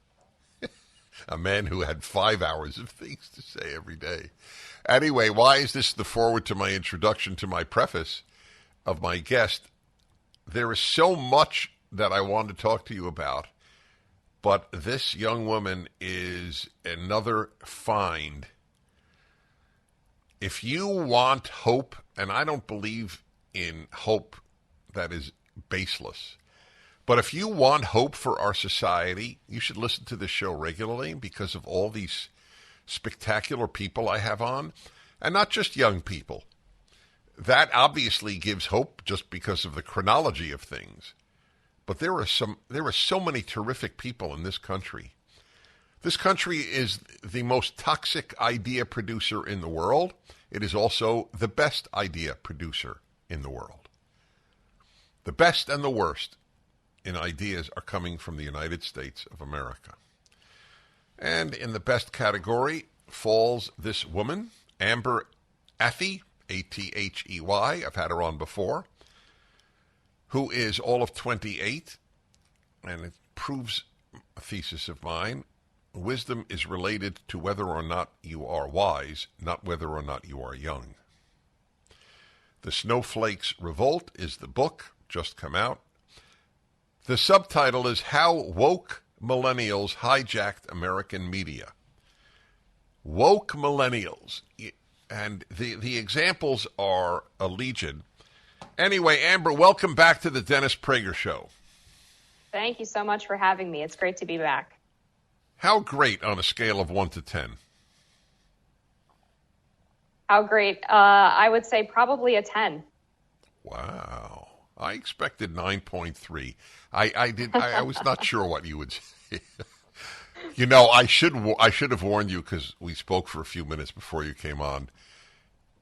A man who had 5 hours of things to say every day. Anyway, why is this the forward to my introduction to my preface of my guest? There is so much that I want to talk to you about, but this young woman is another find. If you want hope, and I don't believe in hope that is baseless, but if you want hope for our society, you should listen to this show regularly because of all these spectacular people I have on, and not just young people. That obviously gives hope just because of the chronology of things. But there are so many terrific people in this country This country is the most toxic idea producer in the world. It is also the best idea producer in the world. The best and the worst in ideas are coming from the United States of America. And in the best category falls this woman, Amber Athey, A-T-H-E-Y. I've had her on before, who is all of 28, and it proves a thesis of mine. Wisdom is related to whether or not you are wise, not whether or not you are young. The Snowflakes Revolt is the book, just come out. The subtitle is How Woke Millennials Hijacked American Media. Woke millennials. And the examples are a legion. Anyway, Amber, welcome back to the Dennis Prager Show. Thank you so much for having me. It's great to be back. How great on a scale of 1 to 10? How great? I would say probably a 10. Wow. I expected 9.3. I was not sure what you would say. You know, I should have warned you because we spoke for a few minutes before you came on.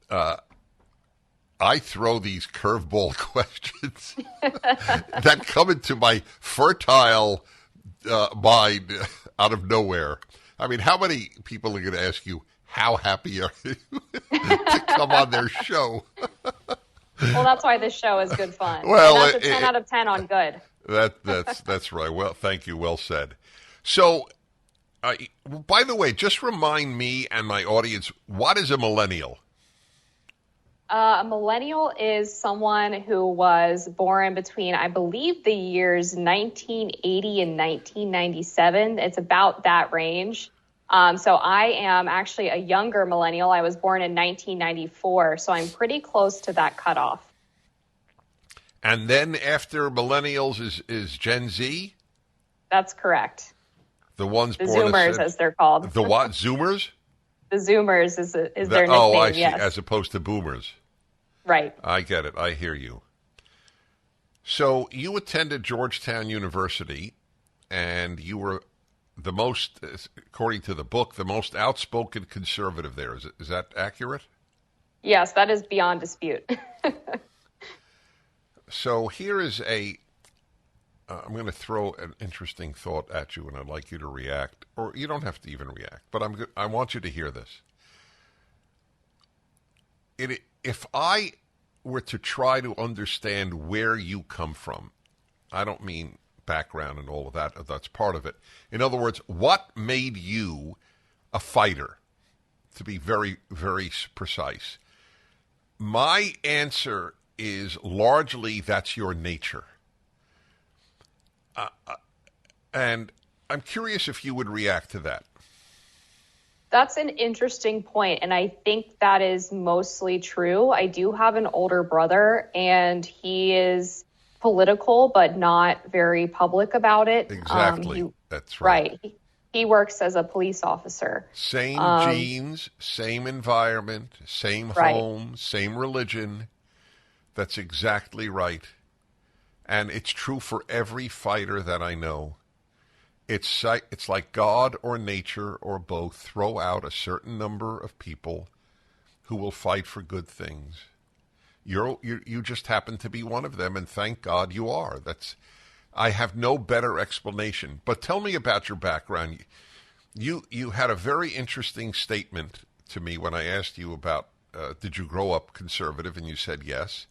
I throw these curveball questions that come into my fertile mind out of nowhere. I mean, how many people are going to ask you, how happy are you to come on their show? Well, that's why this show is good fun. Well, and that's a 10 out of 10 on good. That's right. Well, thank you. Well said. So, by the way, just remind me and my audience, what is a millennial? A millennial is someone who was born between, I believe, the years 1980 and 1997. It's about that range. So I am actually a younger millennial. I was born in 1994, so I'm pretty close to that cutoff. And then after millennials is Gen Z? That's correct. The ones the born Zoomers, as they're called. The what? Zoomers? The Zoomers is their nickname. Oh, I see. Yes. As opposed to boomers. Right. I get it. I hear you. So you attended Georgetown University, and you were the most, according to the book, the most outspoken conservative there. Is that accurate? Yes, that is beyond dispute. So here is I'm going to throw an interesting thought at you, and I'd like you to react. Or you don't have to even react, but I want you to hear this. If I were to try to understand where you come from, I don't mean background and all of that. That's part of it. In other words, what made you a fighter? To be very, very precise. My answer is largely that's your nature. And I'm curious if you would react to that. That's an interesting point, and I think that is mostly true. I do have an older brother, and he is political, but not very public about it. Exactly. That's right. Right. He works as a police officer. Same genes, same environment, same home, same religion. That's exactly right. And it's true for every fighter that I know. It's like God or nature or both throw out a certain number of people who will fight for good things. You just happen to be one of them, and thank God you are. I have no better explanation. But tell me about your background. You had a very interesting statement to me when I asked you about did you grow up conservative, and you said yes.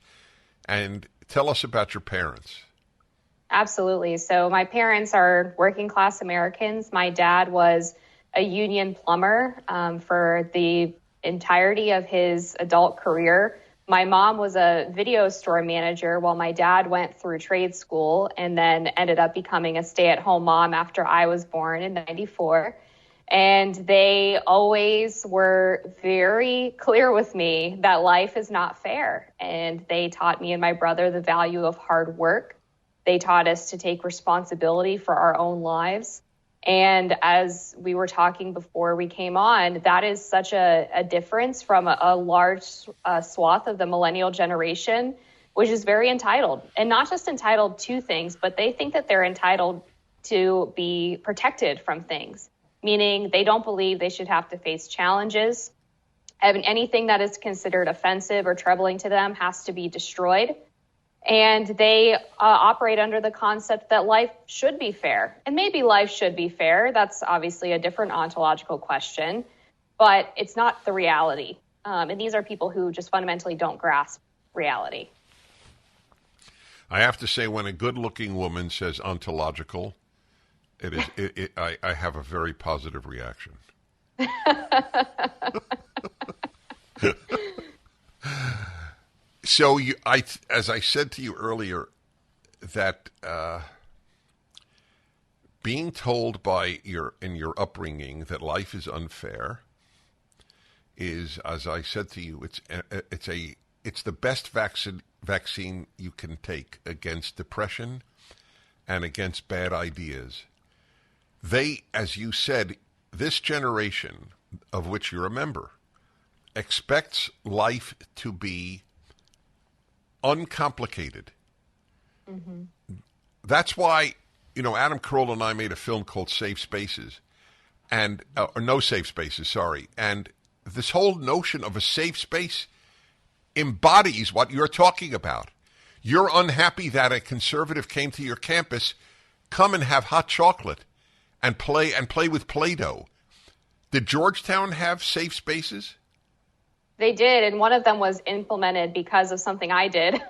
And tell us about your parents. Absolutely. So my parents are working class Americans. My dad was a union plumber for the entirety of his adult career. My mom was a video store manager while my dad went through trade school and then ended up becoming a stay-at-home mom after I was born in 94. And they always were very clear with me that life is not fair. And they taught me and my brother the value of hard work. They taught us to take responsibility for our own lives. And as we were talking before we came on, that is such a difference from a large swath of the millennial generation, which is very entitled. And not just entitled to things, but they think that they're entitled to be protected from things. meaning they don't believe they should have to face challenges. And anything that is considered offensive or troubling to them has to be destroyed. And they operate under the concept that life should be fair. And maybe life should be fair. That's obviously a different ontological question, but it's not the reality. And these are people who just fundamentally don't grasp reality. I have to say, when a good-looking woman says ontological, I have a very positive reaction. So, as I said to you earlier, that being told in your upbringing that life is unfair is, as I said to you, it's the best vaccine you can take against depression and against bad ideas. They, as you said, this generation of which you're a member, expects life to be uncomplicated. Mm-hmm. That's why, Adam Carolla and I made a film called Safe Spaces, or No Safe Spaces, sorry. And this whole notion of a safe space embodies what you're talking about. You're unhappy that a conservative came to your campus. Come and have hot chocolate and play with Play-Doh. Did Georgetown have safe spaces? They did, and one of them was implemented because of something I did.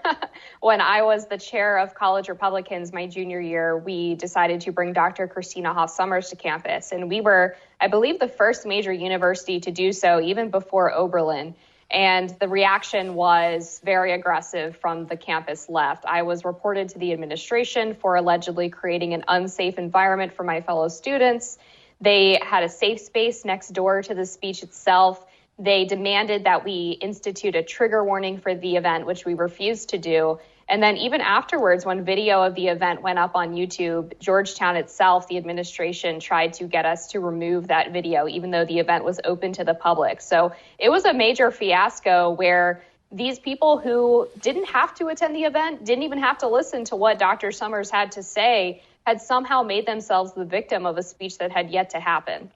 When I was the chair of college Republicans my junior year, we decided to bring Dr. Christina Hoff Sommers to campus, and we were, I believe, the first major university to do so, even before Oberlin. And the reaction was very aggressive from the campus left. I was reported to the administration for allegedly creating an unsafe environment for my fellow students. They had a safe space next door to the speech itself. They demanded that we institute a trigger warning for the event, which we refused to do. And then even afterwards, when video of the event went up on YouTube, Georgetown itself, the administration, tried to get us to remove that video, even though the event was open to the public. So it was a major fiasco where these people who didn't have to attend the event, didn't even have to listen to what Dr. Sommers had to say, had somehow made themselves the victim of a speech that had yet to happen.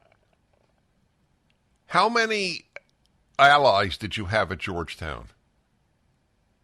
How many allies did you have at Georgetown?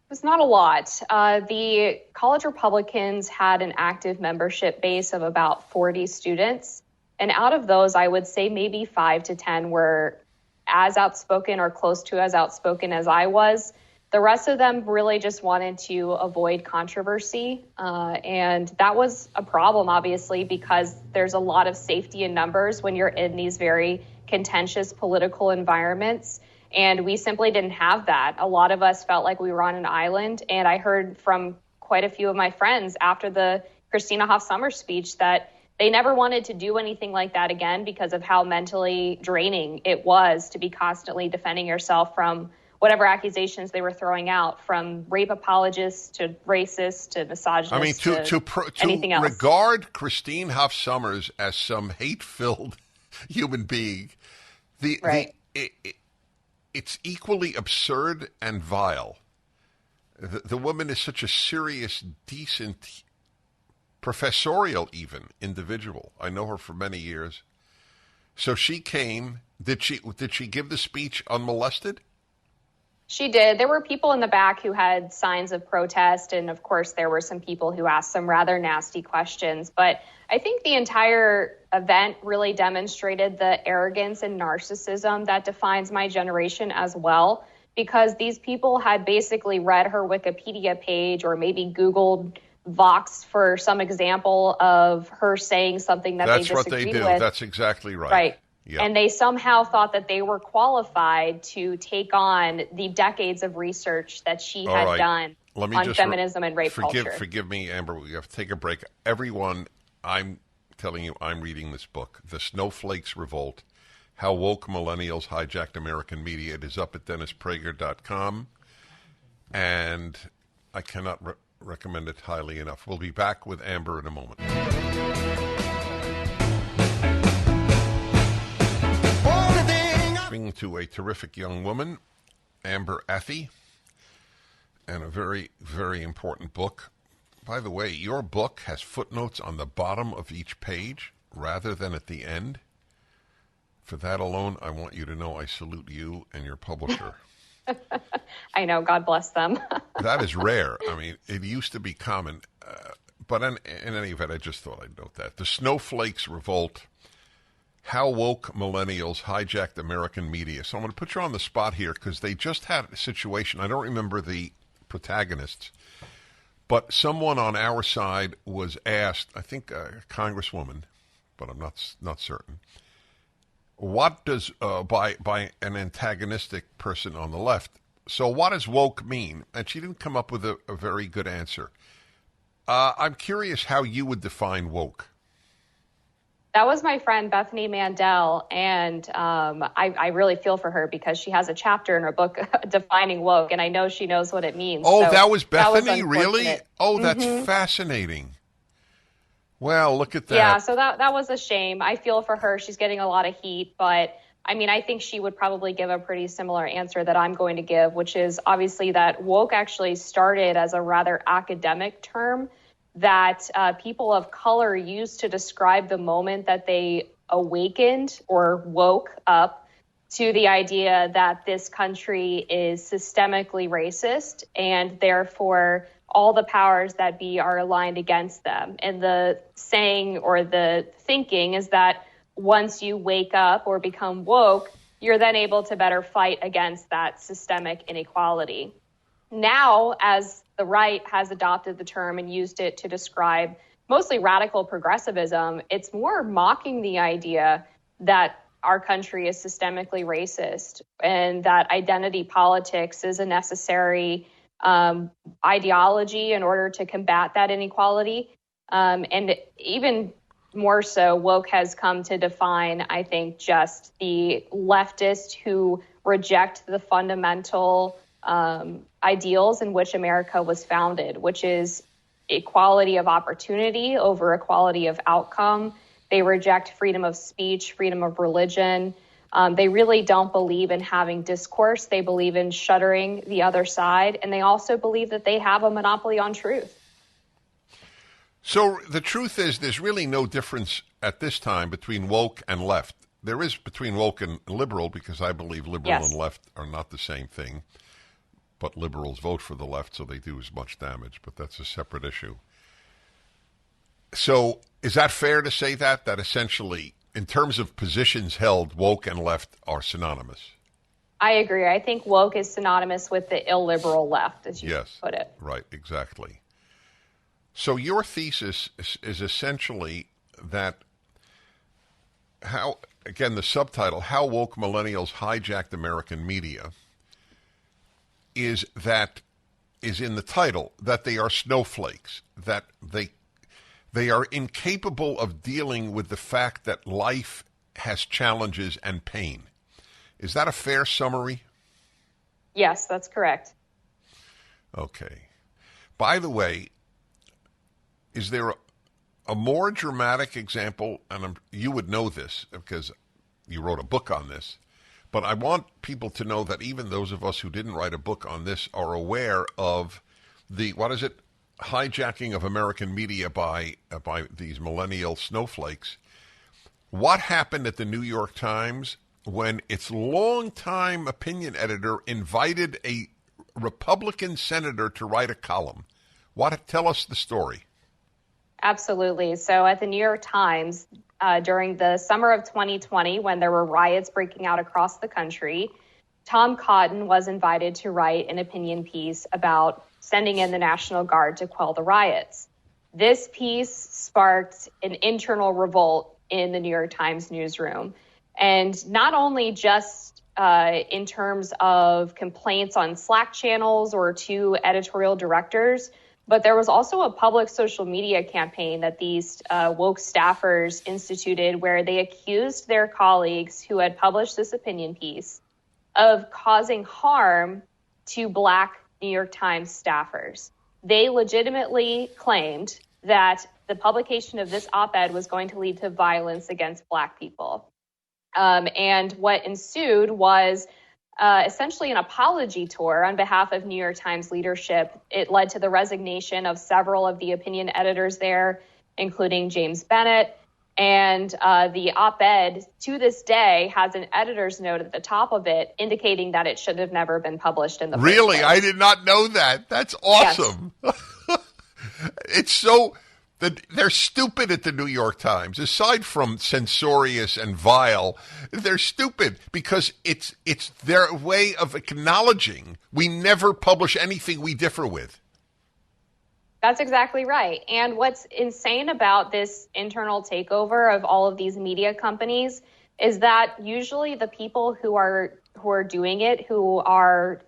It was not a lot. The college Republicans had an active membership base of about 40 students. And out of those, I would say maybe 5 to 10 were as outspoken or close to as outspoken as I was. The rest of them really just wanted to avoid controversy. And that was a problem, obviously, because there's a lot of safety in numbers when you're in these very contentious political environments. And we simply didn't have that. A lot of us felt like we were on an island. And I heard from quite a few of my friends after the Christina Hoff Sommers speech that they never wanted to do anything like that again because of how mentally draining it was to be constantly defending yourself from whatever accusations they were throwing out, from rape apologists to racists to misogynists to anything else. Regard Christine Hoff Sommers as some hate-filled human being, it's equally absurd and vile. The woman is such a serious, decent, professorial even individual. I know her for many years. So she came. Did she give the speech unmolested? She did. There were people in the back who had signs of protest, and of course there were some people who asked some rather nasty questions. But I think the entire event really demonstrated the arrogance and narcissism that defines my generation as well, because these people had basically read her Wikipedia page or maybe Googled Vox for some example of her saying something that they disagreed with. That's what they do. That's exactly right. Right. Yeah. And they somehow thought that they were qualified to take on the decades of research that she had done on feminism and rape culture. Forgive me, Amber. We have to take a break. Everyone, I'm telling you, I'm reading this book, The Snowflakes Revolt, How Woke Millennials Hijacked American Media. It is up at DennisPrager.com, and I cannot recommend it highly enough. We'll be back with Amber in a moment. To a terrific young woman, Amber Athey, and a very, very important book. By the way, your book has footnotes on the bottom of each page rather than at the end. For that alone, I want you to know I salute you and your publisher. I know, God bless them. That is rare. I mean, it used to be common. But in any event, I just thought I'd note that. The Snowflakes Revolt, How Woke Millennials Hijacked American Media. So I'm going to put you on the spot here because they just had a situation. I don't remember the protagonists, but someone on our side was asked, I think a congresswoman, but I'm not certain, what does, by an antagonistic person on the left, so what does woke mean? And she didn't come up with a very good answer. I'm curious how you would define woke. That was my friend Bethany Mandel, and I really feel for her because she has a chapter in her book defining woke, and I know she knows what it means. Oh, so that was Bethany, that was really? Oh, that's fascinating. Well, look at that. Yeah, so that was a shame. I feel for her. She's getting a lot of heat, but I mean, I think she would probably give a pretty similar answer that I'm going to give, which is obviously that woke actually started as a rather academic term that people of color used to describe the moment that they awakened or woke up to the idea that this country is systemically racist and therefore all the powers that be are aligned against them. And the saying or the thinking is that once you wake up or become woke, you're then able to better fight against that systemic inequality. Now, as the right has adopted the term and used it to describe mostly radical progressivism, it's more mocking the idea that our country is systemically racist and that identity politics is a necessary ideology in order to combat that inequality. And even more so, woke has come to define, I think, just the leftists who reject the fundamental ideals in which America was founded, which is equality of opportunity over equality of outcome. They reject freedom of speech, freedom of religion. They really don't believe in having discourse. They believe in shuttering the other side. And they also believe that they have a monopoly on truth. So the truth is there's really no difference at this time between woke and left. There is between woke and liberal because I believe liberal and left are not the same thing. But liberals vote for the left, so they do as much damage. But that's a separate issue. So is that fair to say that essentially, in terms of positions held, woke and left are synonymous? I agree. I think woke is synonymous with the illiberal left, as you put it. Right, exactly. So your thesis is essentially that how, again, the subtitle, How Woke Millennials Hijacked American Media, is in the title, that they are snowflakes, that they are incapable of dealing with the fact that life has challenges and pain. Is that a fair summary? Yes, that's correct. Okay. By the way, is there a more dramatic example, and you would know this because you wrote a book on this, but I want people to know that even those of us who didn't write a book on this are aware of the, hijacking of American media by these millennial snowflakes. What happened at the New York Times when its longtime opinion editor invited a Republican senator to write a column? Tell us the story. Absolutely. So at the New York Times, during the summer of 2020, when there were riots breaking out across the country, Tom Cotton was invited to write an opinion piece about sending in the National Guard to quell the riots. This piece sparked an internal revolt in the New York Times newsroom. And not only just in terms of complaints on Slack channels or to editorial directors, but there was also a public social media campaign that these woke staffers instituted where they accused their colleagues who had published this opinion piece of causing harm to Black New York Times staffers. They legitimately claimed that the publication of this op-ed was going to lead to violence against Black people. And what ensued was essentially an apology tour on behalf of New York Times leadership. It led to the resignation of several of the opinion editors there, including James Bennett. And the op-ed to this day has an editor's note at the top of it indicating that it should have never been published in the first Really? place. I did not know that. That's awesome. Yes. It's so that they're stupid at the New York Times. Aside from censorious and vile, they're stupid because it's their way of acknowledging we never publish anything we differ with. That's exactly right. And what's insane about this internal takeover of all of these media companies is that usually the people who are doing it, who are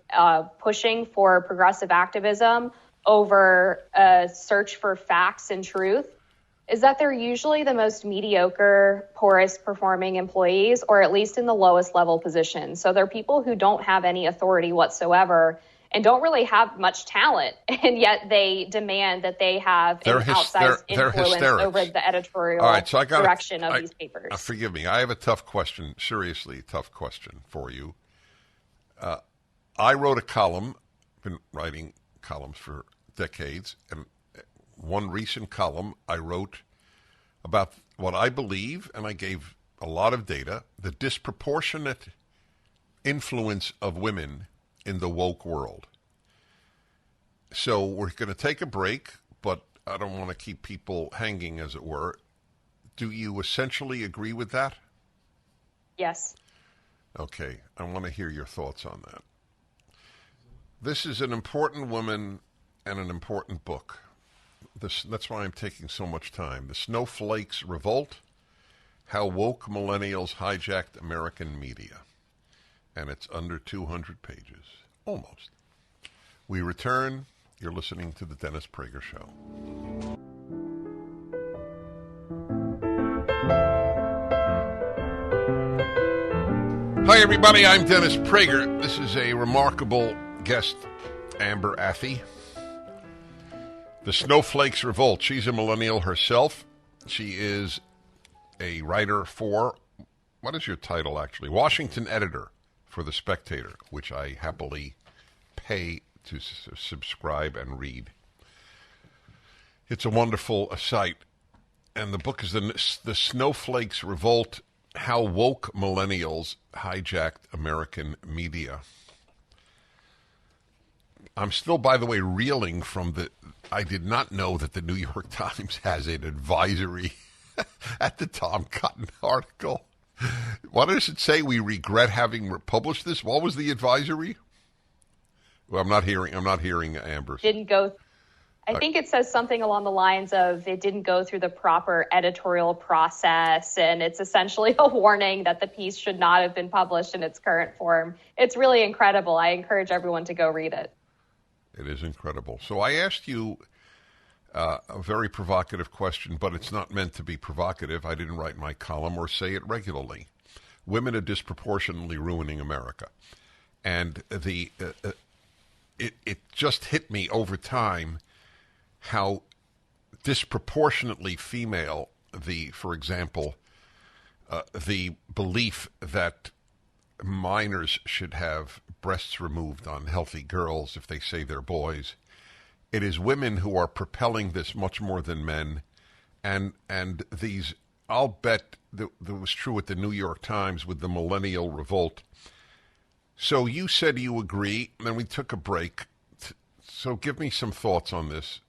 pushing for progressive activism over a search for facts and truth, is that they're usually the most mediocre, poorest performing employees, or at least in the lowest level positions. So they're people who don't have any authority whatsoever and don't really have much talent, and yet they demand that they have an outsized influence over the editorial direction of these papers. Forgive me, I have a tough question, seriously tough question for you. I wrote a column, been writing columns for decades, and one recent column I wrote about what I believe, and I gave a lot of data, the disproportionate influence of women in the woke world. So we're going to take a break, but I don't want to keep people hanging, as it were. Do you essentially agree with that? Yes. Okay, I want to hear your thoughts on that. This is an important woman and an important book. That's why I'm taking so much time. The Snowflakes Revolt, How Woke Millennials Hijacked American Media. And it's under 200 pages. Almost. We return. You're listening to The Dennis Prager Show. Hi, everybody. I'm Dennis Prager. This is a remarkable guest, Amber Athey. The Snowflakes Revolt. She's a millennial herself. She is a writer for, what is your title, actually? Washington editor for the Spectator, which I happily pay to subscribe and read. It's a wonderful site. And the book is the Snowflakes Revolt, How Woke Millennials Hijacked American Media. I'm still, by the way, reeling from I did not know that the New York Times has an advisory at the Tom Cotton article. What does it say? We regret having published this. What was the advisory? Well, I'm not hearing Amber. Didn't go. I think it says something along the lines of it didn't go through the proper editorial process, and it's essentially a warning that the piece should not have been published in its current form. It's really incredible. I encourage everyone to go read it. It is incredible. So I asked you a very provocative question, but it's not meant to be provocative. I didn't write my column or say it regularly. Women are disproportionately ruining America. And it just hit me over time how disproportionately female for example, the belief that minors should have breasts removed on healthy girls if they say they're boys. It is women who are propelling this much more than men. And these, I'll bet that was true at the New York Times with the Millennial Revolt. So you said you agree, and then we took a break. So give me some thoughts on this.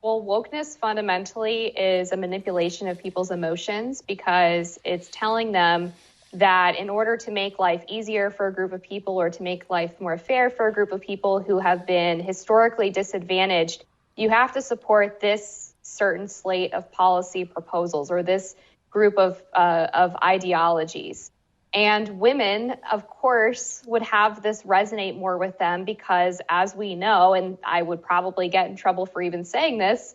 Well, wokeness fundamentally is a manipulation of people's emotions because it's telling them that in order to make life easier for a group of people or to make life more fair for a group of people who have been historically disadvantaged, you have to support this certain slate of policy proposals or this group of ideologies. And women, of course, would have this resonate more with them because, as we know, and I would probably get in trouble for even saying this,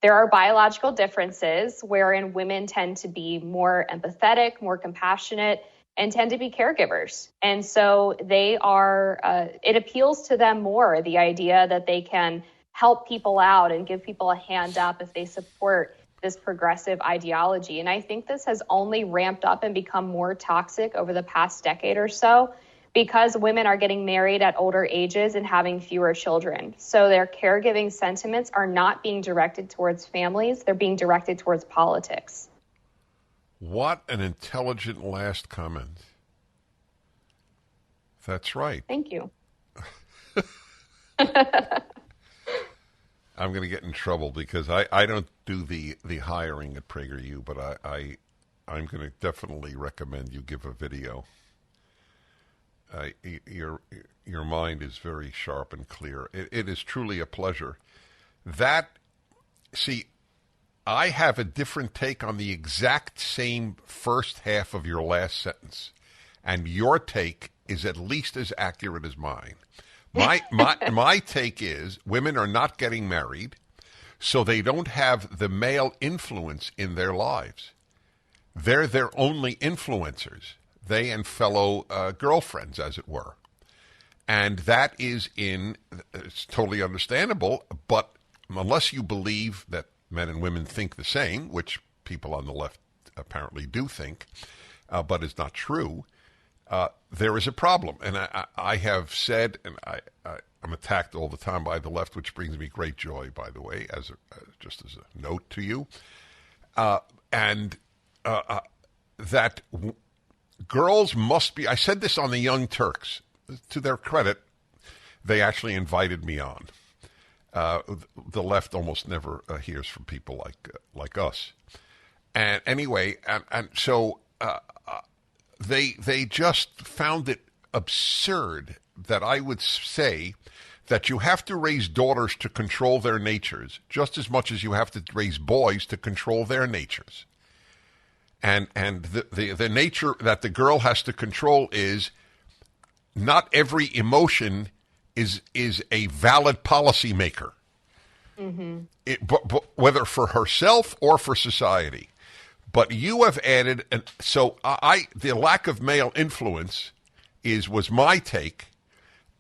there are biological differences wherein women tend to be more empathetic, more compassionate, and tend to be caregivers. And so they are, it appeals to them more, the idea that they can help people out and give people a hand up if they support this progressive ideology. And I think this has only ramped up and become more toxic over the past decade or so because women are getting married at older ages and having fewer children. So their caregiving sentiments are not being directed towards families, they're being directed towards politics. What an intelligent last comment. That's right. Thank you. I'm going to get in trouble because I don't do the hiring at PragerU, but I'm going to definitely recommend you give a video. Your mind is very sharp and clear. It is truly a pleasure. I have a different take on the exact same first half of your last sentence, and your take is at least as accurate as mine. My take is women are not getting married, so they don't have the male influence in their lives. They're their only influencers, they and fellow girlfriends, as it were. And that is it's totally understandable, but unless you believe that men and women think the same, which people on the left apparently do think, but is not true, there is a problem. And I have said, and I'm attacked all the time by the left, which brings me great joy, by the way, just as a note to you, that girls must be, I said this on the Young Turks. To their credit, they actually invited me on. The left almost never hears from people like us. And anyway, so they just found it absurd that I would say that you have to raise daughters to control their natures just as much as you have to raise boys to control their natures. And the nature that the girl has to control is not every emotion is a valid policymaker, but whether for herself or for society. But you have added, the lack of male influence was my take,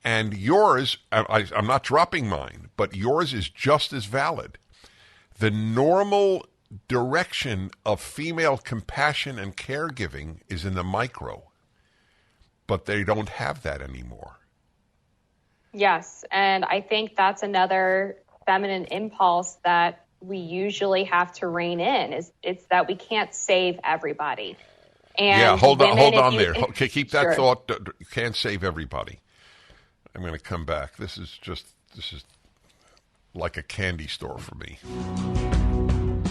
and yours, I'm not dropping mine, but yours is just as valid. The normal direction of female compassion and caregiving is in the micro, but they don't have that anymore. Yes, and I think that's another feminine impulse that we usually have to rein in. It's that we can't save everybody. And yeah, hold on there. Okay, keep that Sure. thought. You can't save everybody. I'm going to come back. This is like a candy store for me.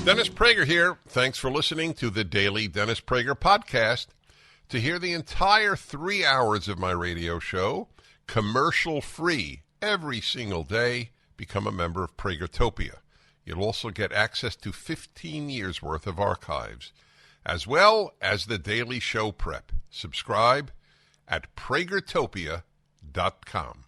Dennis Prager here. Thanks for listening to the Daily Dennis Prager Podcast. To hear the entire 3 hours of my radio show, commercial-free, every single day, become a member of Pragertopia. You'll also get access to 15 years' worth of archives, as well as the daily show prep. Subscribe at pragertopia.com.